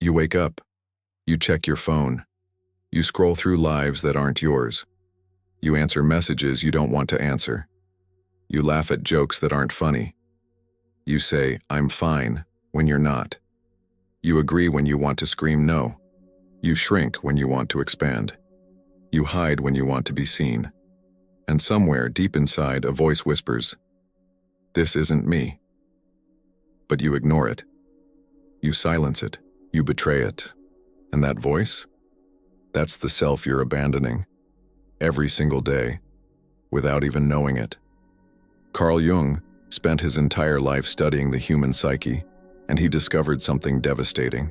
You wake up. You check your phone. You scroll through lives that aren't yours. You answer messages you don't want to answer. You laugh at jokes that aren't funny. You say, "I'm fine," when you're not. You agree when you want to scream no. You shrink when you want to expand. You hide when you want to be seen. And somewhere deep inside, a voice whispers, "This isn't me." But you ignore it. You silence it. You betray it. And that voice? That's the self you're abandoning. Every single day, without even knowing it. Carl Jung spent his entire life studying the human psyche, and he discovered something devastating.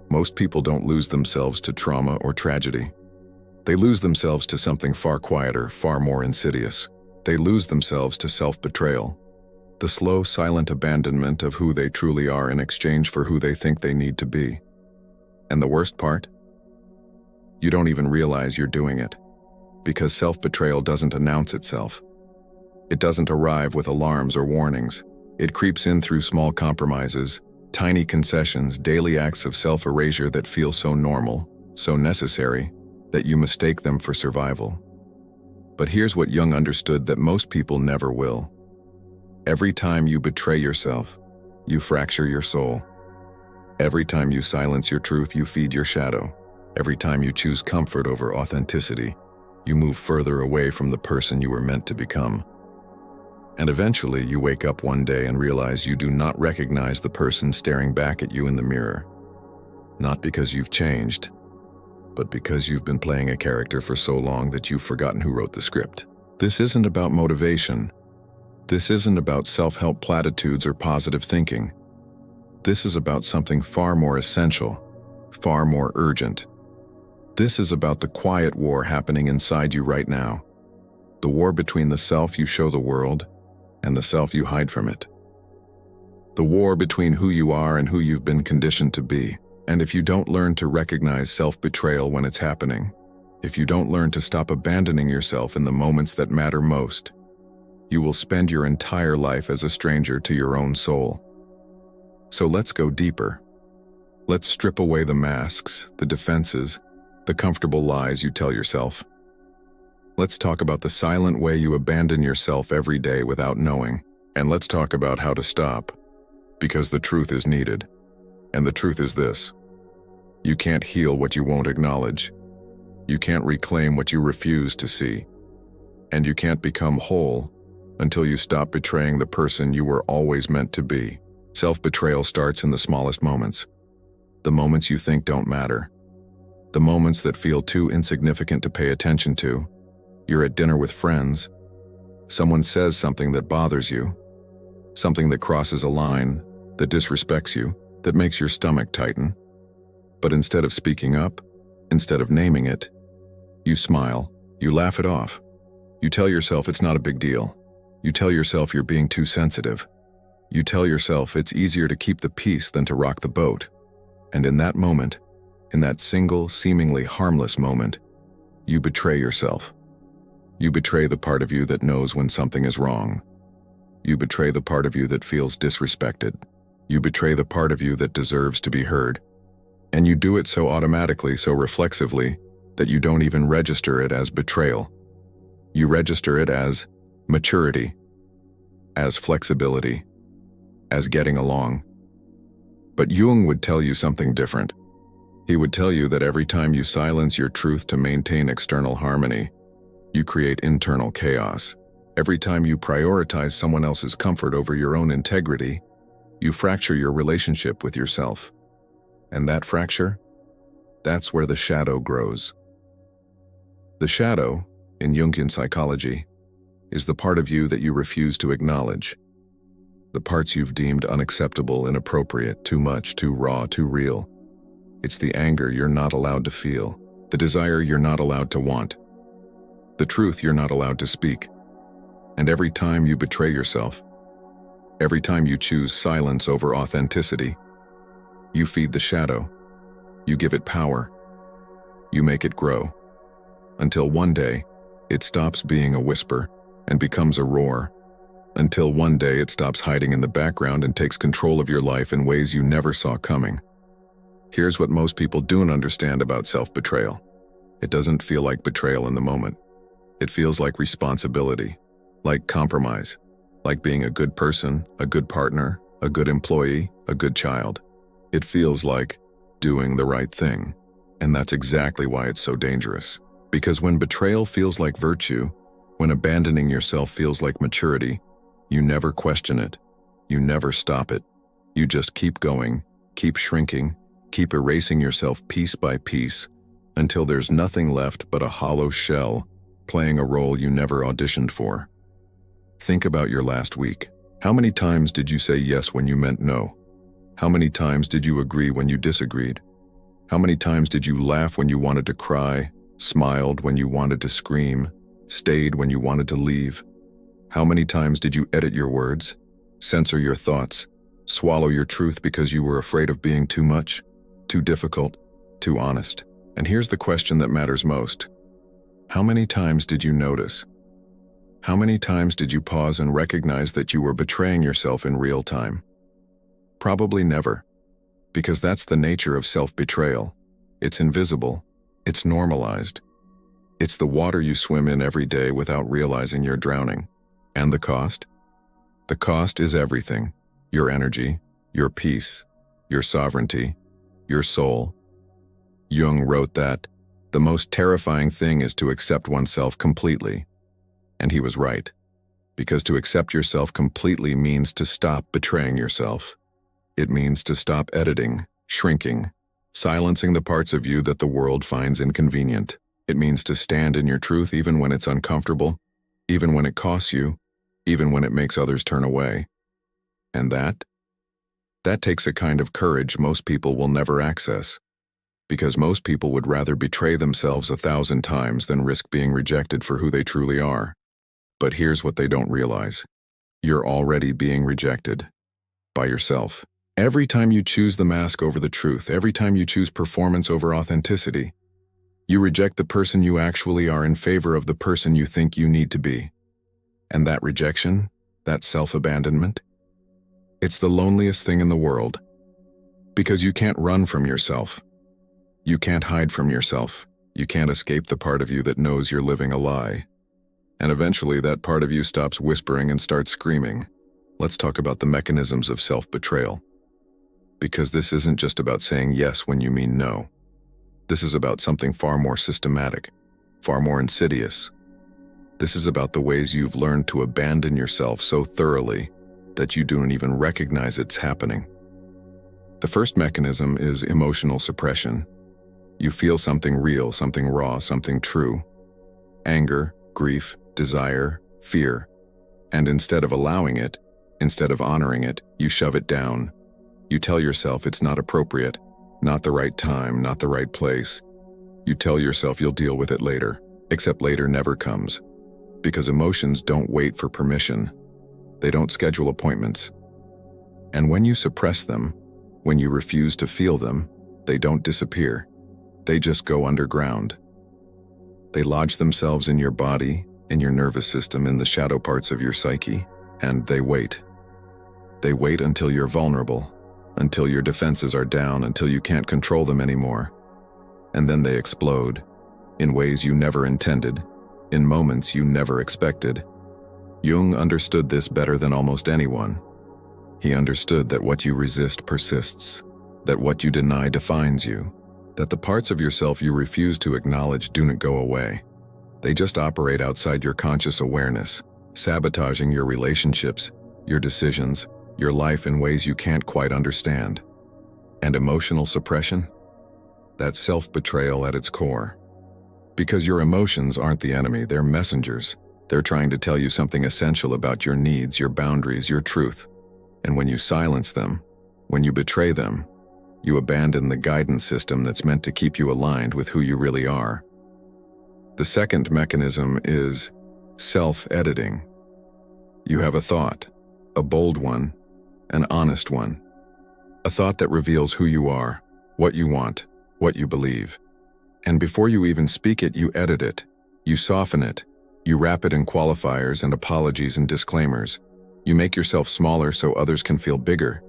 Most people don't lose themselves to trauma or tragedy. They lose themselves to something far quieter, far more insidious. They lose themselves to self-betrayal, the slow, silent abandonment of who they truly are in exchange for who they think they need to be. And the worst part? You don't even realize you're doing it, because self-betrayal doesn't announce itself. It doesn't arrive with alarms or warnings. It creeps in through small compromises, tiny concessions, daily acts of self-erasure that feel so normal, so necessary, that you mistake them for survival. But here's what Jung understood that most people never will. Every time you betray yourself, you fracture your soul. Every time you silence your truth, you feed your shadow. Every time you choose comfort over authenticity, you move further away from the person you were meant to become. And eventually, you wake up one day and realize you do not recognize the person staring back at you in the mirror. Not because you've changed, but because you've been playing a character for so long that you've forgotten who wrote the script. This isn't about motivation. This isn't about self-help platitudes or positive thinking. This is about something far more essential, far more urgent. This is about the quiet war happening inside you right now. The war between the self you show the world and the self you hide from it. The war between who you are and who you've been conditioned to be. And if you don't learn to recognize self-betrayal when it's happening, if you don't learn to stop abandoning yourself in the moments that matter most, you will spend your entire life as a stranger to your own soul. So let's go deeper. Let's strip away the masks, the defenses, the comfortable lies you tell yourself. Let's talk about the silent way you abandon yourself every day without knowing. And let's talk about how to stop. Because the truth is needed. And the truth is this. You can't heal what you won't acknowledge. You can't reclaim what you refuse to see. And you can't become whole until you stop betraying the person you were always meant to be. Self-betrayal starts in the smallest moments. The moments you think don't matter. The moments that feel too insignificant to pay attention to. You're at dinner with friends. Someone says something that bothers you. Something that crosses a line, that disrespects you, that makes your stomach tighten. But instead of speaking up, instead of naming it, you smile, you laugh it off. You tell yourself it's not a big deal. You tell yourself you're being too sensitive. You tell yourself it's easier to keep the peace than to rock the boat. And in that moment, in that single, seemingly harmless moment, you betray yourself. You betray the part of you that knows when something is wrong. You betray the part of you that feels disrespected. You betray the part of you that deserves to be heard. And you do it so automatically, so reflexively, that you don't even register it as betrayal. You register it as maturity, as flexibility, as getting along. But Jung would tell you something different. He would tell you that every time you silence your truth to maintain external harmony, you create internal chaos. Every time you prioritize someone else's comfort over your own integrity, you fracture your relationship with yourself. And that fracture? That's where the shadow grows. The shadow, in Jungian psychology, is the part of you that you refuse to acknowledge. The parts you've deemed unacceptable, inappropriate, too much, too raw, too real. It's the anger you're not allowed to feel, the desire you're not allowed to want, the truth you're not allowed to speak. And every time you betray yourself, every time you choose silence over authenticity, you feed the shadow. You give it power. You make it grow. Until one day, it stops being a whisper and becomes a roar. Until one day it stops hiding in the background and takes control of your life in ways you never saw coming. Here's what most people don't understand about self-betrayal. It doesn't feel like betrayal in the moment. It feels like responsibility, like compromise, like being a good person, a good partner, a good employee, a good child. It feels like doing the right thing. And that's exactly why it's so dangerous. Because when betrayal feels like virtue, when abandoning yourself feels like maturity, you never question it. You never stop it. You just keep going, keep shrinking, keep erasing yourself piece by piece until there's nothing left but a hollow shell playing a role you never auditioned for. Think about your last week. How many times did you say yes when you meant no? How many times did you agree when you disagreed? How many times did you laugh when you wanted to cry, smiled when you wanted to scream, stayed when you wanted to leave? How many times did you edit your words, censor your thoughts, swallow your truth because you were afraid of being too much, too difficult, too honest? And here's the question that matters most. How many times did you notice? How many times did you pause and recognize that you were betraying yourself in real time? Probably never, because that's the nature of self-betrayal. It's invisible. It's normalized. It's the water you swim in every day without realizing you're drowning. And the cost? The cost is everything. Your energy, your peace, your sovereignty, your soul. Jung wrote that the most terrifying thing is to accept oneself completely. And he was right, because to accept yourself completely means to stop betraying yourself. It means to stop editing, shrinking, silencing the parts of you that the world finds inconvenient. It means to stand in your truth even when it's uncomfortable, even when it costs you, even when it makes others turn away. And that takes a kind of courage most people will never access. Because most people would rather betray themselves 1,000 times than risk being rejected for who they truly are. But here's what they don't realize. You're already being rejected. By yourself. Every time you choose the mask over the truth, every time you choose performance over authenticity, you reject the person you actually are in favor of the person you think you need to be. And that rejection, that self-abandonment, it's the loneliest thing in the world. Because you can't run from yourself. You can't hide from yourself. You can't escape the part of you that knows you're living a lie. And eventually that part of you stops whispering and starts screaming. Let's talk about the mechanisms of self-betrayal. Because this isn't just about saying yes when you mean no. This is about something far more systematic, far more insidious. This is about the ways you've learned to abandon yourself so thoroughly that you don't even recognize it's happening. The first mechanism is emotional suppression. You feel something real, something raw, something true. Anger, grief, desire, fear. And instead of allowing it, instead of honoring it, you shove it down. You tell yourself it's not appropriate, not the right time, not the right place. You tell yourself you'll deal with it later, except later never comes. Because emotions don't wait for permission. They don't schedule appointments. And when you suppress them, when you refuse to feel them, they don't disappear. They just go underground. They lodge themselves in your body, in your nervous system, in the shadow parts of your psyche, and they wait. They wait until you're vulnerable, until your defenses are down, until you can't control them anymore. And then they explode, in ways you never intended, in moments you never expected. Jung understood this better than almost anyone. He understood that what you resist persists, that what you deny defines you, that the parts of yourself you refuse to acknowledge don't go away. They just operate outside your conscious awareness, sabotaging your relationships, your decisions, your life in ways you can't quite understand. And emotional suppression? That's self-betrayal at its core. Because your emotions aren't the enemy, they're messengers. They're trying to tell you something essential about your needs, your boundaries, your truth. And when you silence them, when you betray them, you abandon the guidance system that's meant to keep you aligned with who you really are. The second mechanism is self-editing. You have a thought, a bold one, an honest one. A thought that reveals who you are, what you want, what you believe. And before you even speak it, you edit it. You soften it. You wrap it in qualifiers and apologies and disclaimers. You make yourself smaller so others can feel bigger.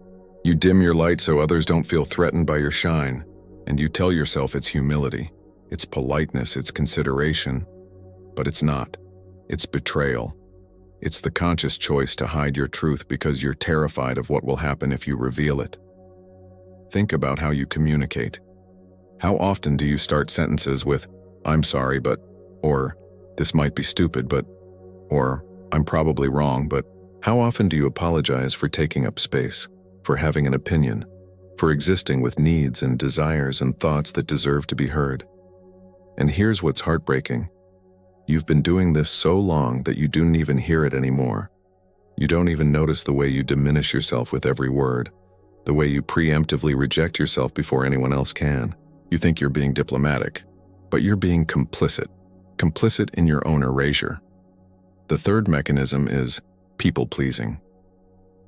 You dim your light so others don't feel threatened by your shine. And you tell yourself it's humility, it's politeness, it's consideration, but it's not. It's betrayal. It's the conscious choice to hide your truth because you're terrified of what will happen if you reveal it. Think about how you communicate. How often do you start sentences with, "I'm sorry, but," or "this might be stupid, but," or "I'm probably wrong, but"? How often do you apologize for taking up space, for having an opinion, for existing with needs and desires and thoughts that deserve to be heard? And here's what's heartbreaking. You've been doing this so long that you don't even hear it anymore. You don't even notice the way you diminish yourself with every word, the way you preemptively reject yourself before anyone else can. You think you're being diplomatic, but you're being complicit in your own erasure. The third mechanism is people-pleasing.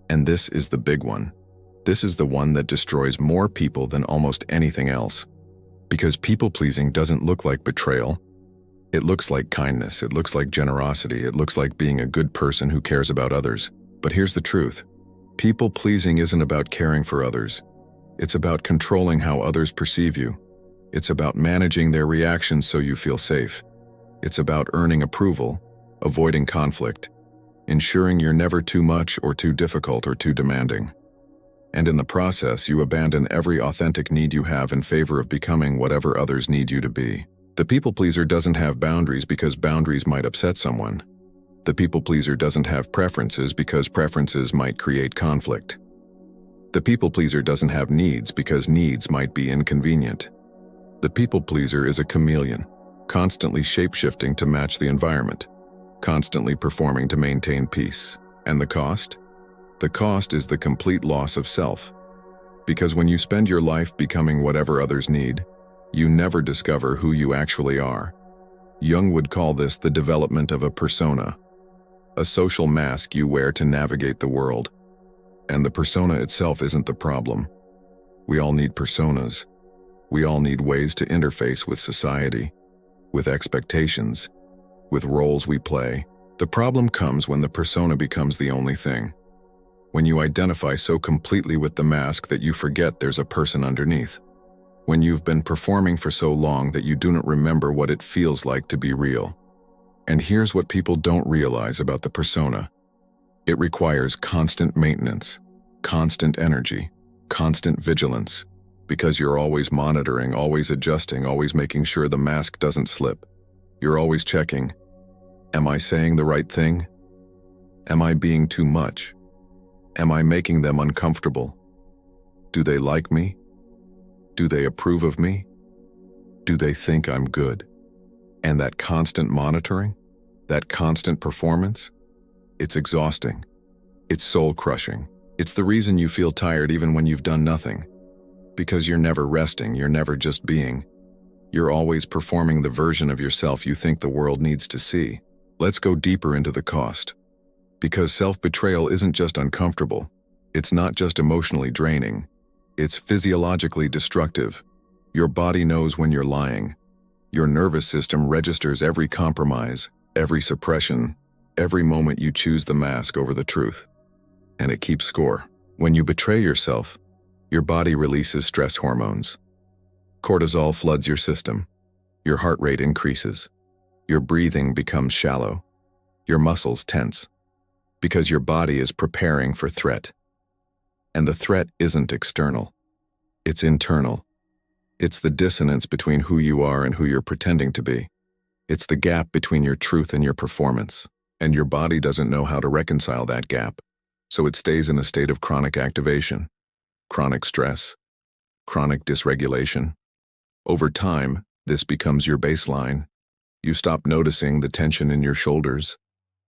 And this is the big one. This is the one that destroys more people than almost anything else. Because people-pleasing doesn't look like betrayal. It looks like kindness, it looks like generosity, it looks like being a good person who cares about others. But here's the truth. People-pleasing isn't about caring for others. It's about controlling how others perceive you. It's about managing their reactions so you feel safe. It's about earning approval, avoiding conflict, ensuring you're never too much or too difficult or too demanding. And in the process, you abandon every authentic need you have in favor of becoming whatever others need you to be. The people pleaser doesn't have boundaries because boundaries might upset someone. The people pleaser doesn't have preferences because preferences might create conflict. The people pleaser doesn't have needs because needs might be inconvenient. The people pleaser is a chameleon, constantly shape-shifting to match the environment, constantly performing to maintain peace. And the cost? The cost is the complete loss of self. Because when you spend your life becoming whatever others need, you never discover who you actually are. Jung would call this the development of a persona, a social mask you wear to navigate the world. And the persona itself isn't the problem. We all need personas. We all need ways to interface with society, with expectations, with roles we play. The problem comes when the persona becomes the only thing. When you identify so completely with the mask that you forget there's a person underneath. When you've been performing for so long that you do not remember what it feels like to be real. And here's what people don't realize about the persona. It requires constant maintenance, constant energy, constant vigilance, because you're always monitoring, always adjusting, always making sure the mask doesn't slip. You're always checking, am I saying the right thing? Am I being too much? Am I making them uncomfortable? Do they like me? Do they approve of me? Do they think I'm good? And that constant monitoring, that constant performance, it's exhausting. It's soul-crushing. It's the reason you feel tired even when you've done nothing. Because you're never resting, you're never just being. You're always performing the version of yourself you think the world needs to see. Let's go deeper into the cost. Because self-betrayal isn't just uncomfortable. It's not just emotionally draining. It's physiologically destructive. Your body knows when you're lying. Your nervous system registers every compromise, every suppression, every moment you choose the mask over the truth. And it keeps score. When you betray yourself, your body releases stress hormones. Cortisol floods your system. Your heart rate increases. Your breathing becomes shallow. Your muscles tense. Because your body is preparing for threat. And the threat isn't external. It's internal. It's the dissonance between who you are and who you're pretending to be. It's the gap between your truth and your performance. And your body doesn't know how to reconcile that gap. So it stays in a state of chronic activation, chronic stress, chronic dysregulation. Over time, this becomes your baseline. You stop noticing the tension in your shoulders,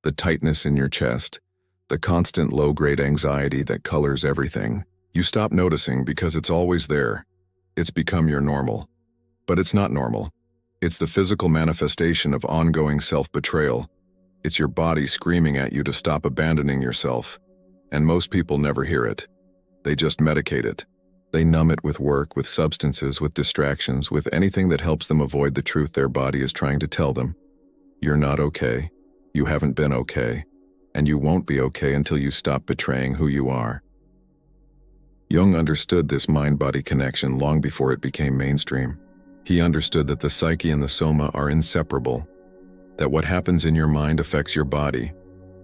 the tightness in your chest, the constant low-grade anxiety that colors everything. You stop noticing because it's always there. It's become your normal. But it's not normal. It's the physical manifestation of ongoing self-betrayal. It's your body screaming at you to stop abandoning yourself. And most people never hear it. They just medicate it. They numb it with work, with substances, with distractions, with anything that helps them avoid the truth their body is trying to tell them. You're not okay. You haven't been okay. And you won't be okay until you stop betraying who you are. Jung understood this mind-body connection long before it became mainstream. He understood that the psyche and the soma are inseparable, that what happens in your mind affects your body,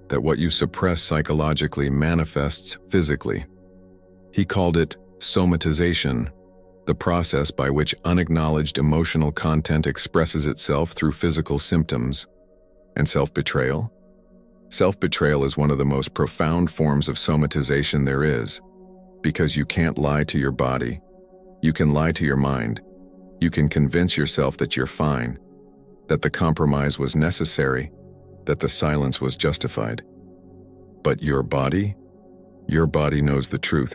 that what you suppress psychologically manifests physically. He called it somatization, the process by which unacknowledged emotional content expresses itself through physical symptoms. And self-betrayal? Self-betrayal is one of the most profound forms of somatization there is, because you can't lie to your body. You can lie to your mind. You can convince yourself that you're fine, that the compromise was necessary, that the silence was justified. But your body knows the truth,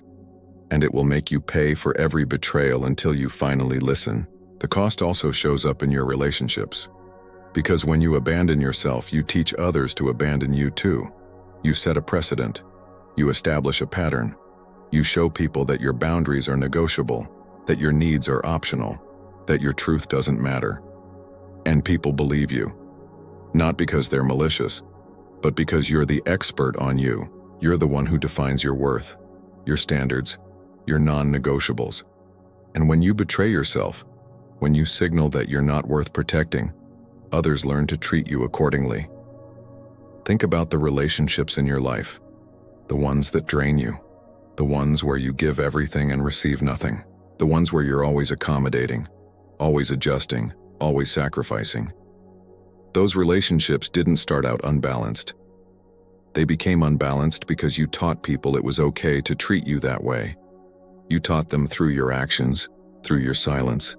and it will make you pay for every betrayal until you finally listen. The cost also shows up in your relationships. Because when you abandon yourself, you teach others to abandon you too. You set a precedent. You establish a pattern. You show people that your boundaries are negotiable, that your needs are optional, that your truth doesn't matter. And people believe you. Not because they're malicious, but because you're the expert on you. You're the one who defines your worth, your standards, your non-negotiables. And when you betray yourself, when you signal that you're not worth protecting, others learn to treat you accordingly. Think about the relationships in your life, the ones that drain you, the ones where you give everything and receive nothing, the ones where you're always accommodating, always adjusting, always sacrificing. Those relationships didn't start out unbalanced. They became unbalanced because you taught people it was okay to treat you that way. You taught them through your actions, through your silence,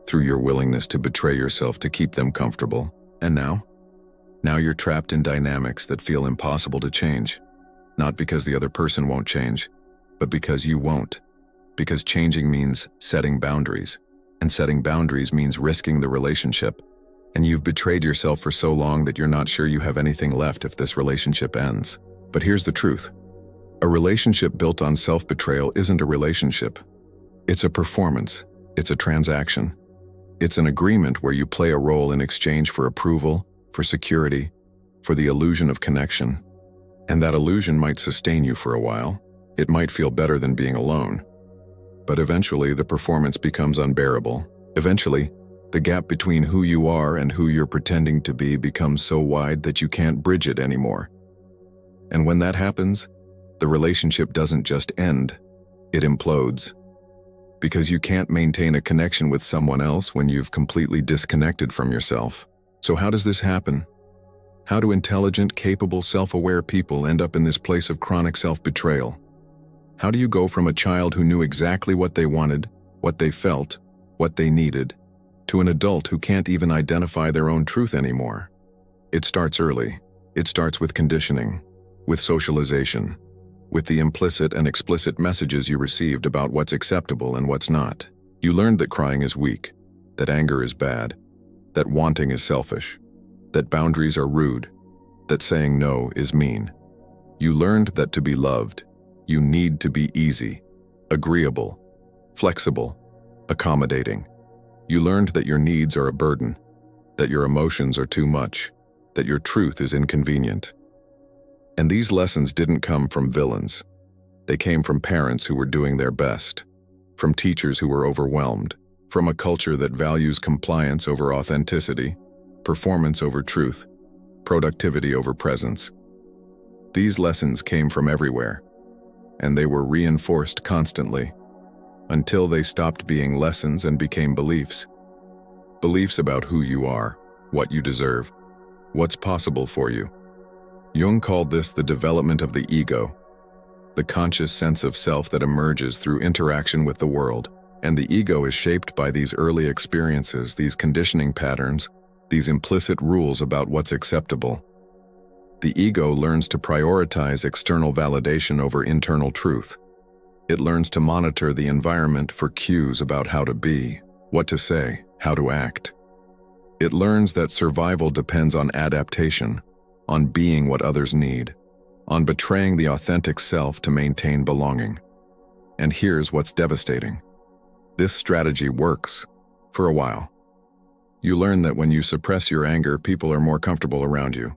through your willingness to betray yourself to keep them comfortable. And now you're trapped in dynamics that feel impossible to change. Not because the other person won't change, but because you won't. Because changing means setting boundaries, and setting boundaries means risking the relationship. And you've betrayed yourself for so long that you're not sure you have anything left if this relationship ends. But here's the truth. A relationship built on self-betrayal isn't a relationship. It's a performance. It's a transaction. It's an agreement where you play a role in exchange for approval, for security, for the illusion of connection. And that illusion might sustain you for a while. It might feel better than being alone. But eventually, the performance becomes unbearable. Eventually, the gap between who you are and who you're pretending to be becomes so wide that you can't bridge it anymore. And when that happens, the relationship doesn't just end, it implodes. Because you can't maintain a connection with someone else when you've completely disconnected from yourself. So how does this happen? How do intelligent, capable, self-aware people end up in this place of chronic self-betrayal? How do you go from a child who knew exactly what they wanted, what they felt, what they needed, to an adult who can't even identify their own truth anymore? It starts early. It starts with conditioning, with socialization, with the implicit and explicit messages you received about what's acceptable and what's not. You learned that crying is weak, that anger is bad, that wanting is selfish, that boundaries are rude, that saying no is mean. You learned that to be loved, you need to be easy, agreeable, flexible, accommodating. You learned that your needs are a burden, that your emotions are too much, that your truth is inconvenient. And these lessons didn't come from villains. They came from parents who were doing their best, from teachers who were overwhelmed, from a culture that values compliance over authenticity, performance over truth, productivity over presence. These lessons came from everywhere, and they were reinforced constantly, until they stopped being lessons and became beliefs. Beliefs about who you are, what you deserve, what's possible for you. Jung called this the development of the ego, the conscious sense of self that emerges through interaction with the world. And the ego is shaped by these early experiences, these conditioning patterns, these implicit rules about what's acceptable. The ego learns to prioritize external validation over internal truth. It learns to monitor the environment for cues about how to be, what to say, how to act. It learns that survival depends on adaptation, on being what others need, on betraying the authentic self to maintain belonging. And here's what's devastating. This strategy works, for a while. You learn that when you suppress your anger, people are more comfortable around you.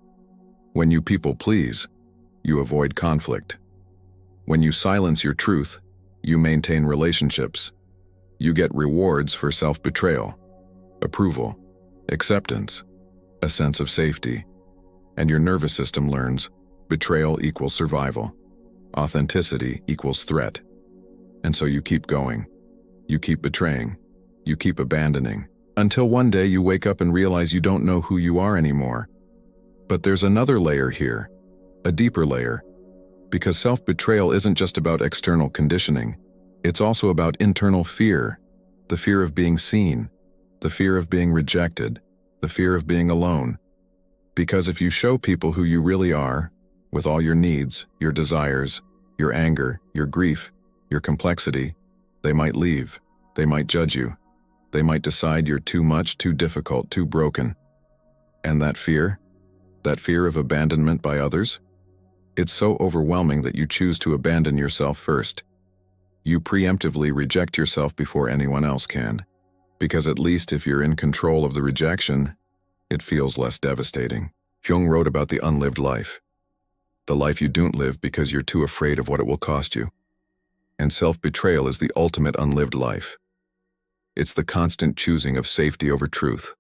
When you people please, you avoid conflict. When you silence your truth, You maintain relationships. You get rewards for self-betrayal, approval, acceptance, a sense of safety. And your nervous system learns betrayal equals survival. Authenticity equals threat. And so you keep going. You keep betraying. You keep abandoning. Until one day you wake up and realize you don't know who you are anymore. But there's another layer here, a deeper layer. Because self-betrayal isn't just about external conditioning. It's also about internal fear. The fear of being seen. The fear of being rejected. The fear of being alone. Because if you show people who you really are, with all your needs, your desires, your anger, your grief, your complexity, they might leave. They might judge you. They might decide you're too much, too difficult, too broken. And that fear of abandonment by others, it's so overwhelming that you choose to abandon yourself first. You preemptively reject yourself before anyone else can. Because at least if you're in control of the rejection, it feels less devastating. Jung wrote about the unlived life. The life you don't live because you're too afraid of what it will cost you. And self-betrayal is the ultimate unlived life. It's the constant choosing of safety over truth.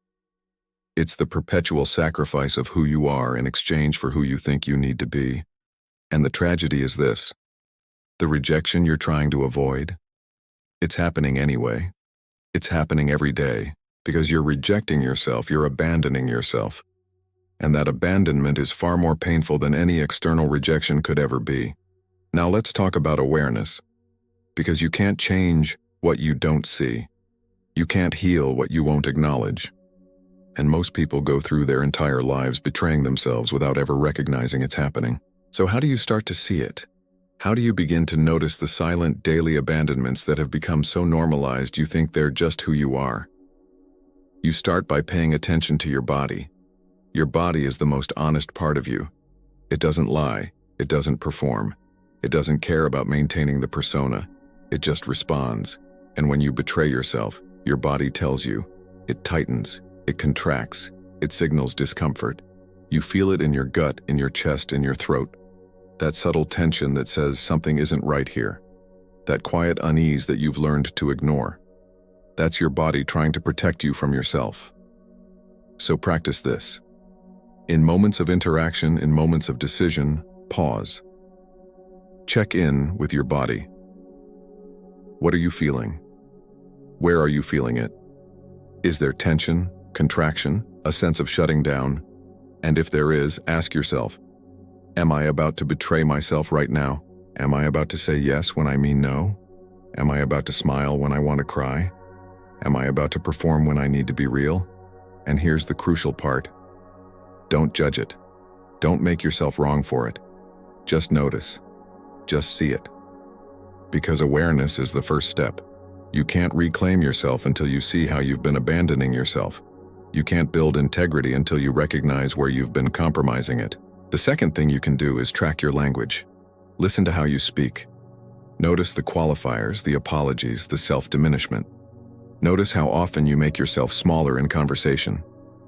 It's the perpetual sacrifice of who you are in exchange for who you think you need to be. And the tragedy is this: the rejection you're trying to avoid, it's happening anyway. It's happening every day, because you're rejecting yourself, you're abandoning yourself. And that abandonment is far more painful than any external rejection could ever be. Now let's talk about awareness. Because you can't change what you don't see. You can't heal what you won't acknowledge. And most people go through their entire lives betraying themselves without ever recognizing it's happening. So how do you start to see it? How do you begin to notice the silent daily abandonments that have become so normalized you think they're just who you are? You start by paying attention to your body. Your body is the most honest part of you. It doesn't lie. It doesn't perform. It doesn't care about maintaining the persona. It just responds. And when you betray yourself, your body tells you. It tightens. It contracts. It signals discomfort. You feel it in your gut, in your chest, in your throat. That subtle tension that says something isn't right here. That quiet unease that you've learned to ignore. That's your body trying to protect you from yourself. So practice this. In moments of interaction, in moments of decision, pause. Check in with your body. What are you feeling? Where are you feeling it? Is there tension, contraction, a sense of shutting down? And if there is, ask yourself, am I about to betray myself right now? Am I about to say yes when I mean no? Am I about to smile when I want to cry? Am I about to perform when I need to be real? And here's the crucial part. Don't judge it. Don't make yourself wrong for it. Just notice. Just see it. Because awareness is the first step. You can't reclaim yourself until you see how you've been abandoning yourself. You can't build integrity until you recognize where you've been compromising it. The second thing you can do is track your language. Listen to how you speak. Notice the qualifiers, the apologies, the self-diminishment. Notice how often you make yourself smaller in conversation.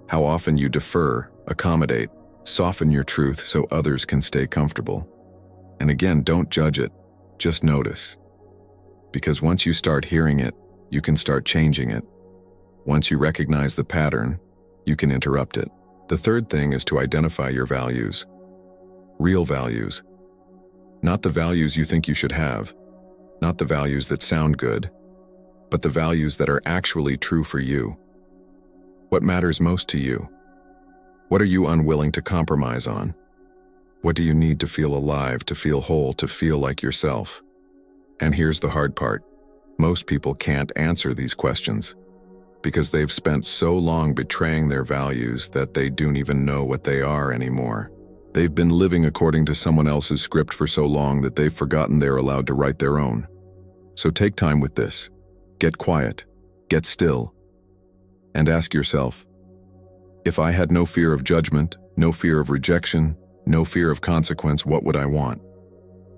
How often you defer, accommodate, soften your truth so others can stay comfortable. And again, don't judge it, just notice. Because once you start hearing it, you can start changing it. Once you recognize the pattern, you can interrupt it. The third thing is to identify your values. Real values. Not the values you think you should have, not the values that sound good, but the values that are actually true for you. What matters most to you? What are you unwilling to compromise on? What do you need to feel alive, to feel whole, to feel like yourself? And here's the hard part. Most people can't answer these questions because they've spent so long betraying their values that they don't even know what they are anymore. They've been living according to someone else's script for so long that they've forgotten they're allowed to write their own. So take time with this. Get quiet. Get still. And ask yourself, if I had no fear of judgment, no fear of rejection, no fear of consequence, what would I want?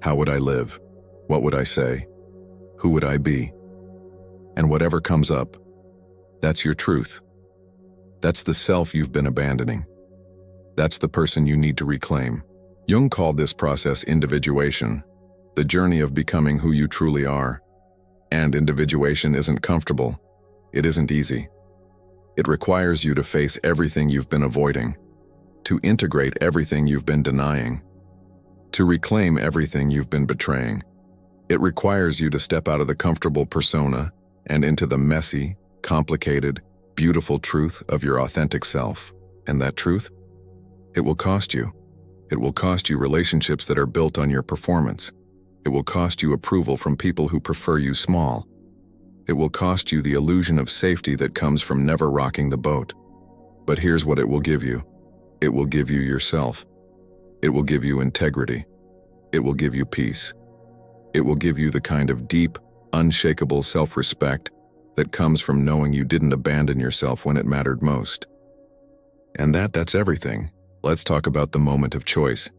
How would I live? What would I say? Who would I be? And whatever comes up, that's your truth. That's the self you've been abandoning. That's the person you need to reclaim. Jung called this process individuation, the journey of becoming who you truly are. And individuation isn't comfortable. It isn't easy. It requires you to face everything you've been avoiding, to integrate everything you've been denying, to reclaim everything you've been betraying. It requires you to step out of the comfortable persona and into the messy, complicated, beautiful truth of your authentic self. And that truth? It will cost you. It will cost you relationships that are built on your performance. It will cost you approval from people who prefer you small. It will cost you the illusion of safety that comes from never rocking the boat. But here's what it will give you. It will give you yourself. It will give you integrity. It will give you peace. It will give you the kind of deep, unshakable self-respect that comes from knowing you didn't abandon yourself when it mattered most. And that's everything. Let's talk about the moment of choice.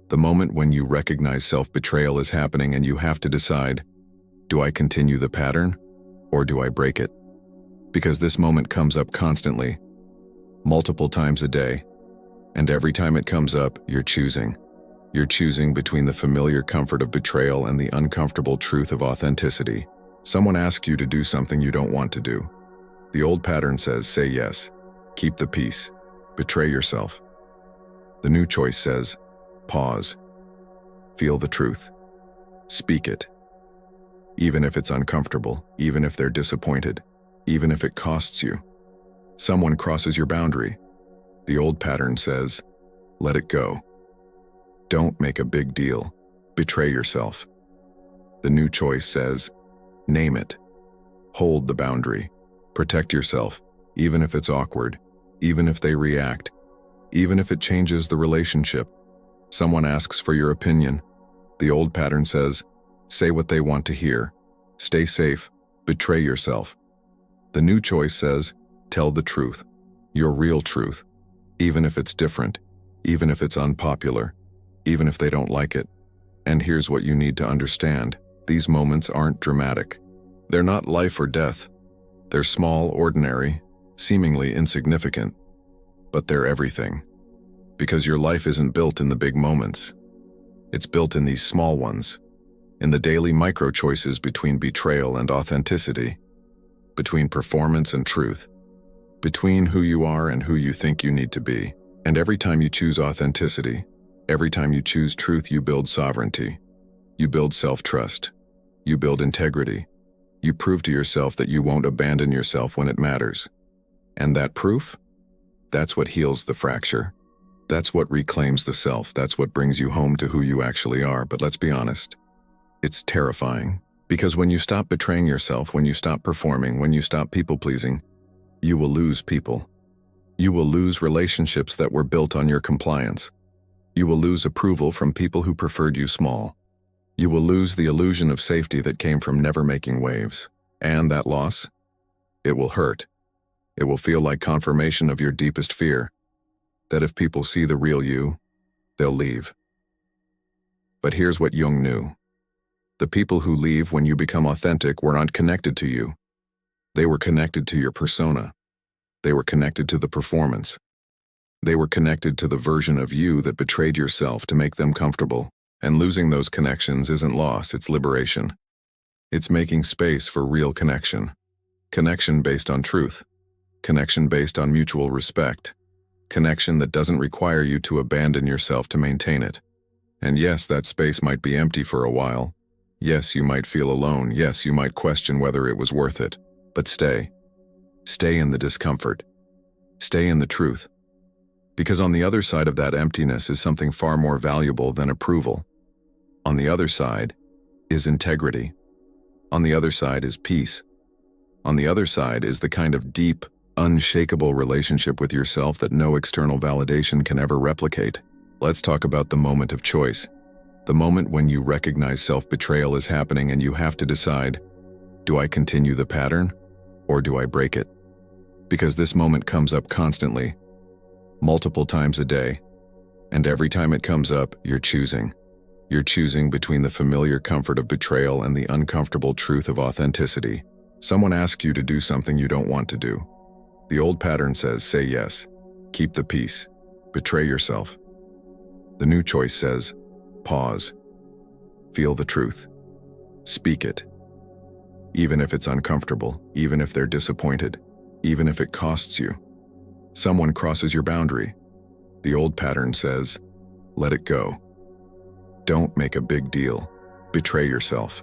The moment when you recognize self-betrayal is happening and you have to decide, do I continue the pattern or do I break it? Because this moment comes up constantly, multiple times a day, and every time it comes up, you're choosing. You're choosing between the familiar comfort of betrayal and the uncomfortable truth of authenticity. Someone asks you to do something you don't want to do. The old pattern says, say yes, keep the peace, betray yourself. The new choice says, pause, feel the truth, speak it. Even if it's uncomfortable, even if they're disappointed, even if it costs you. Someone crosses your boundary. The old pattern says, let it go. Don't make a big deal. Betray yourself. The new choice says, name it. Hold the boundary. Protect yourself, even if it's awkward, even if they react, even if it changes the relationship. Someone asks for your opinion. The old pattern says, say what they want to hear. Stay safe. Betray yourself. The new choice says, tell the truth. Your real truth. Even if it's different, even if it's unpopular, even if they don't like it. And here's what you need to understand. These moments aren't dramatic. They're not life or death. They're small, ordinary, seemingly insignificant. But they're everything. Because your life isn't built in the big moments. It's built in these small ones. In the daily micro-choices between betrayal and authenticity. Between performance and truth. Between who you are and who you think you need to be. And every time you choose authenticity, every time you choose truth, you build sovereignty. You build self-trust. You build integrity. You prove to yourself that you won't abandon yourself when it matters. And that proof? That's what heals the fracture. That's what reclaims the self. That's what brings you home to who you actually are. But let's be honest, it's terrifying. Because when you stop betraying yourself, when you stop performing, when you stop people-pleasing, you will lose people. You will lose relationships that were built on your compliance. You will lose approval from people who preferred you small. You will lose the illusion of safety that came from never making waves. And that loss? It will hurt. It will feel like confirmation of your deepest fear. That if people see the real you, they'll leave. But here's what Jung knew. The people who leave when you become authentic were not connected to you. They were connected to your persona. They were connected to the performance. They were connected to the version of you that betrayed yourself to make them comfortable. And losing those connections isn't loss, it's liberation. It's making space for real connection. Connection based on truth. Connection based on mutual respect. Connection that doesn't require you to abandon yourself to maintain it. And yes, that space might be empty for a while. Yes, you might feel alone. Yes, you might question whether it was worth it. But stay. Stay in the discomfort. Stay in the truth. Because on the other side of that emptiness is something far more valuable than approval. On the other side is integrity. On the other side is peace. On the other side is the kind of deep, unshakable relationship with yourself that no external validation can ever replicate. Let's talk about the moment of choice. The moment when you recognize self-betrayal is happening and you have to decide, do I continue the pattern or do I break it? Because this moment comes up constantly, multiple times a day, and every time it comes up, you're choosing. You're choosing between the familiar comfort of betrayal and the uncomfortable truth of authenticity. Someone asks you to do something you don't want to do. The old pattern says, say yes, keep the peace, betray yourself. The new choice says, pause, feel the truth, speak it. even if it's uncomfortable, even if they're disappointed, even if it costs you. Someone crosses your boundary. The old pattern says, let it go. Don't make a big deal. Betray yourself.